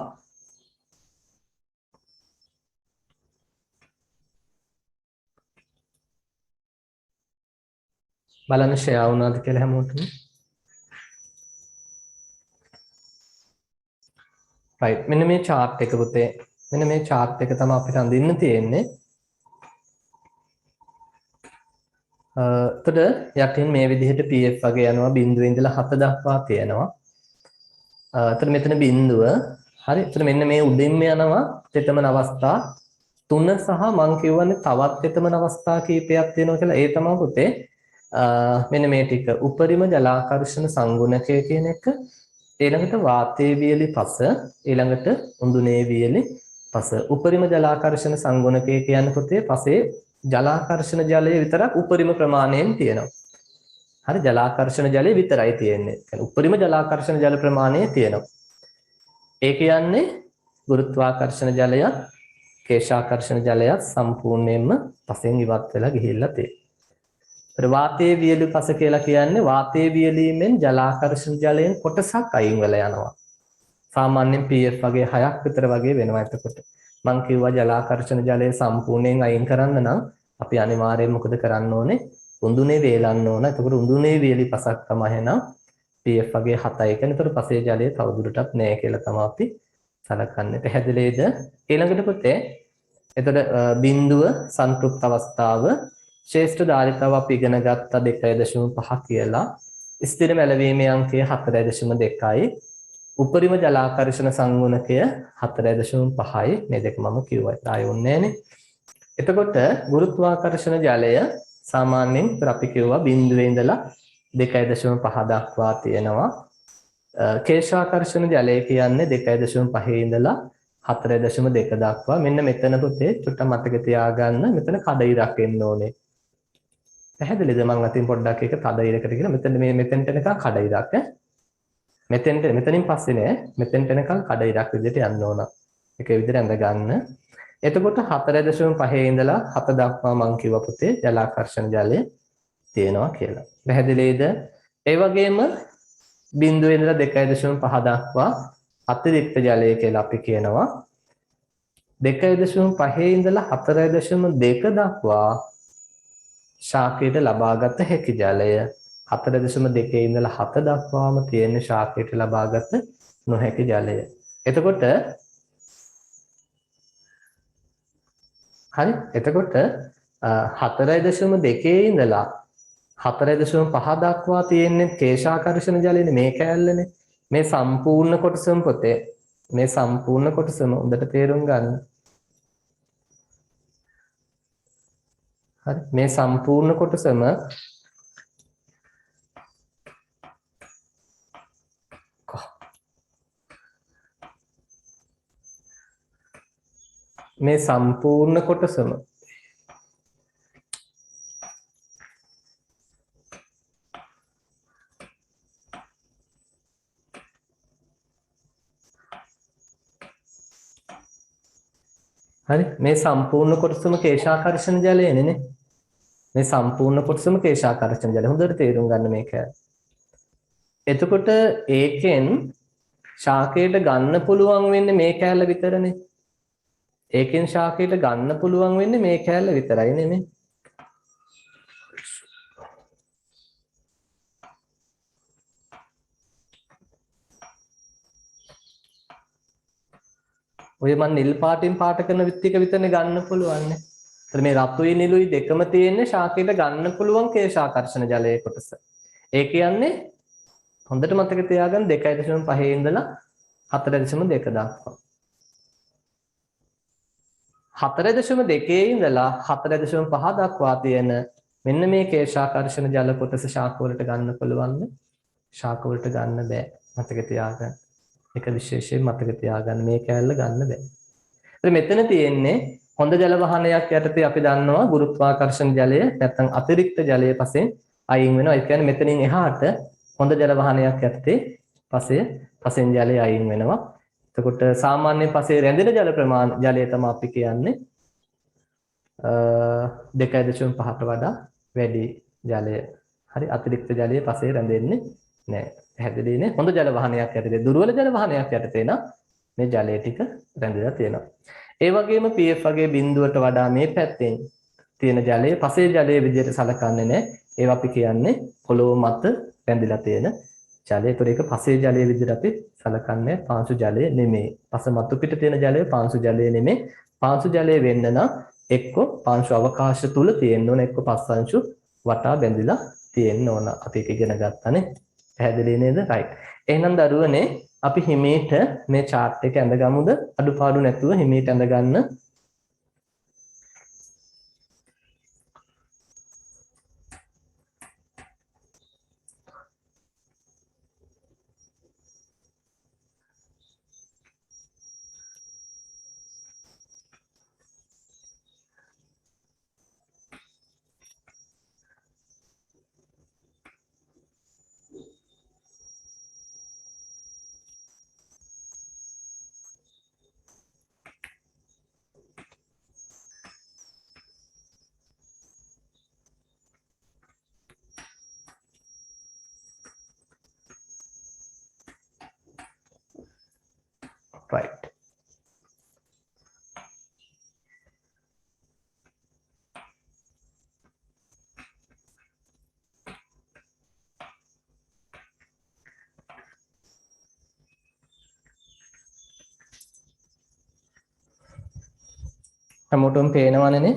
බලන්න ෂෙයා වුණාද කියලා හැමෝටම. right. මෙන්න මේ chart එක පුතේ. මෙන්න මේ chart එක තමයි අපිට අඳින්න තියෙන්නේ. එතකොට යටින් මේ විදිහට pH වගේ යනවා 0 ඉඳලා 7 දක්වා තියෙනවා. එතකොට මෙතන 0 හරි. එතකොට මෙන්න මේ උඩින්ම යනවා තෙතමන අවස්ථා 3 සහ මම කියවන්නේ තවත් තෙතමන අවස්ථා කීපයක් තියෙනවා කියලා. ඒ තමයි පුතේ මෙන්න මේ ටික උපරිම ජලාකර්ෂණ සංගුණකය කියන එක, ඊළඟට වාතයේ වියලි පස, ඊළඟට උඳුනේ වියලි පස. උපරිම ජලාකර්ෂණ සංගුණකය කියන්නේ පුතේ පසේ ජලාකර්ෂණ ජලය විතරක් උපරිම ප්‍රමාණයෙන් තියෙනවා. හරි, ජලාකර්ෂණ ජලය විතරයි තියෙන්නේ. කියන්නේ උපරිම ජලාකර්ෂණ ජල ප්‍රමාණය තියෙනවා. ඒ කියන්නේ ගුරුත්වාකර්ෂණ ජලයත් කේශාකර්ෂණ ජලයත් සම්පූර්ණයෙන්ම පසෙන් ඉවත් වෙලා ගිහිල්ලා තියෙනවා. වාතයේ වියලි පස කියලා කියන්නේ වාතයේ වියලීමෙන් ජලාකර්ෂණ ජලයෙන් කොටසක් අයින් වෙලා යනවා. සාමාන්‍යයෙන් pH වගේ 6ක් විතර වගේ වෙනවා. එතකොට මම කිව්වා ජලාකර්ෂණ ජලය සම්පූර්ණයෙන් අයින් කරන්න නම් අපි අනිවාර්යයෙන් මොකද කරන්න ඕනේ? උඳුනේ වේලන්න ඕන. එතකොට උඳුනේ වියලි පසක් තමයි එහෙනම් pH වගේ 7යි. කියන්නේ එතකොට පසේ ජලය තවදුරටත් නැහැ කියලා තමයි අපි සලකන්නේ. පැහැදිලිද? ඊළඟට පුතේ එතකොට බිඳුව සංතෘප්ත අවස්ථාව, ශ්‍රේෂ්ඨ ධාරිතාව අපි ඉගෙන ගත්තා 2.5 කියලා. ස්ථිර මැලවීමේ අංකය 4.2යි. උපරිම ජලාකර්ෂණ සංගුණකය 4.5යි. මේ දෙක මම කිව්වා. ආයෙ ඕනේ නැහනේ. එතකොට ගුරුත්වාකර්ෂණ ජලය සාමාන්‍යයෙන් අපි කිව්වා 0 ඉඳලා 2.5 දක්වා තියෙනවා. කේශාකර්ෂණ ජලය කියන්නේ 2.5 ඉඳලා 4.2 දක්වා. මෙන්න මෙතන පුතේ චුට්ටක් මතක තියාගන්න. මෙතන කඩ ඉරක් එන්න ඕනේ. පැහැදිලිද මම අතින් පොඩ්ඩක් එක තද ඉරකට කියලා මෙතන මේ මෙතෙන්ට එනකන් කඩ ඉරක් මෙතනින් පස්සේ නෑ මෙතෙන්ට එනකන් කඩ ඉරක් විදිහට යන්න ඕන. ඒක විදිහට ඇඳ ගන්න. එතකොට 4.5 ඉඳලා 7 දක්වා මම කිව්වා පුතේ ජලාකර්ෂණ ජලය තියෙනවා කියලා. පැහැදිලිද? ඒ වගේම බිඳුවේ ඉඳලා 2.5 දක්වා අතිරික්ත ජලය කියලා අපි කියනවා. 2.5 ඉඳලා 4.2 දක්වා ශාකයට ලබාගත හැකි ජලය 4.2 ඉඳලා 7 දක්වාම තියෙන ශාකයට ලබාගත නොහැකි ජලය. එතකොට හරි එතකොට 4.2 ඉඳලා 4.5 දක්වා තියෙන්නේ කේශාකර්ෂණ ජලයනේ මේ කෑල්ලනේ. මේ සම්පූර්ණ කොටසම පොතේ මේ සම්පූර්ණ කොටසම උඩට තේරුම් ගන්න. හරි මේ සම්පූර්ණ කොටසම මේ සම්පූර්ණ කොටසම හරි මේ සම්පූර්ණ කොටසම කේශාකර්ෂණ ජලයනේ. මේ සම්පූර්ණ කොටසම කේශාකර්ෂණ ජලය. හොඳට තේරුම් ගන්න මේක. එතකොට ඒකෙන් ශාකයට ගන්න පුළුවන් වෙන්නේ මේ කෑල්ල විතරනේ. ඒකෙන් ශාකයට ගන්න පුළුවන් වෙන්නේ මේ කෑල්ල විතරයි නෙමෙයි. ඔය මන් නිල් පාටින් පාට කරන විත්තික විතරනේ ගන්න පුළුවන්නේ. ඒතර මේ රතුයි නිලුයි දෙකම තියෙන්නේ ශාකයට ගන්න පුළුවන් කේශාකර්ෂණ ජලයේ කොටස. ඒ කියන්නේ හොඳට මතක තියාගන්න 2.5 ඉඳලා 4.2 දක්වා. 4.2 ඉඳලා 4.5 දක්වා තියෙන මෙන්න මේ කේශාකර්ෂණ ජල කොටස ශාක වලට ගන්න පුළුවන්ද? ශාක වලට ගන්න බෑ. මතක තියාගන්න. ඒක විශේෂයෙන් මතක තියාගන්න මේ කෑල්ල ගන්න බෑ. ඉතින් මෙතන තියෙන්නේ හොඳ ජල වහනයක් යටතේ අපි දන්නවා ගුරුත්වාකර්ෂණ ජලය නැත්නම් අතිරික්ත ජලය පසෙන් අයින් වෙනවා. ඒ කියන්නේ මෙතනින් එහාට හොඳ ජල වහනයක් යටතේ පසෙන් ජලය අයින් වෙනවා. එතකොට සාමාන්‍ය පසේ රැඳෙන ජල ප්‍රමාණය ජලය තමයි අපි කියන්නේ 2.5ට වඩා වැඩි ජලය. හරි අතිරික්ත ජලය පසේ රැඳෙන්නේ නැහැ. පැහැදිලිනේ? හොඳ ජල වහනයක් යටතේ දුර්වල ජල වහනයක් යටතේ නම් මේ ජලය ටික රැඳිලා තියෙනවා. ඒ වගේම pH වගේ බිඳුවට වඩා මේ පැත්තෙන් තියෙන ජලය පසේ ජලයේ විදිහට සලකන්නේ නැහැ. ඒවා අපි කියන්නේ පොළොව මත රැඳිලා තියෙන ජලය. ඒතර ඒක පසේ ජලයේ විදිහට අපි සලකන්නේ පාංශු ජලය නෙමෙයි. පස මතු පිට තියෙන ජලය පාංශු ජලය නෙමෙයි. පාංශු ජලය වෙන්න නම් එක්ක පාංශු අවකාශ තුල තියෙන්න ඕන එක්ක පස් අංශු වටා බැඳිලා තියෙන්න ඕන. අපි ඒක ඉගෙන ගත්තානේ. පැහැදිලි නේද? right. එහෙනම් දරුවනේ අපි හිමීට මේ chart එක ඇඳගමුද? අඩුපාඩු නැතුව හිමීට ඇඳ ගන්න. right. හැමෝටම පේනවනේ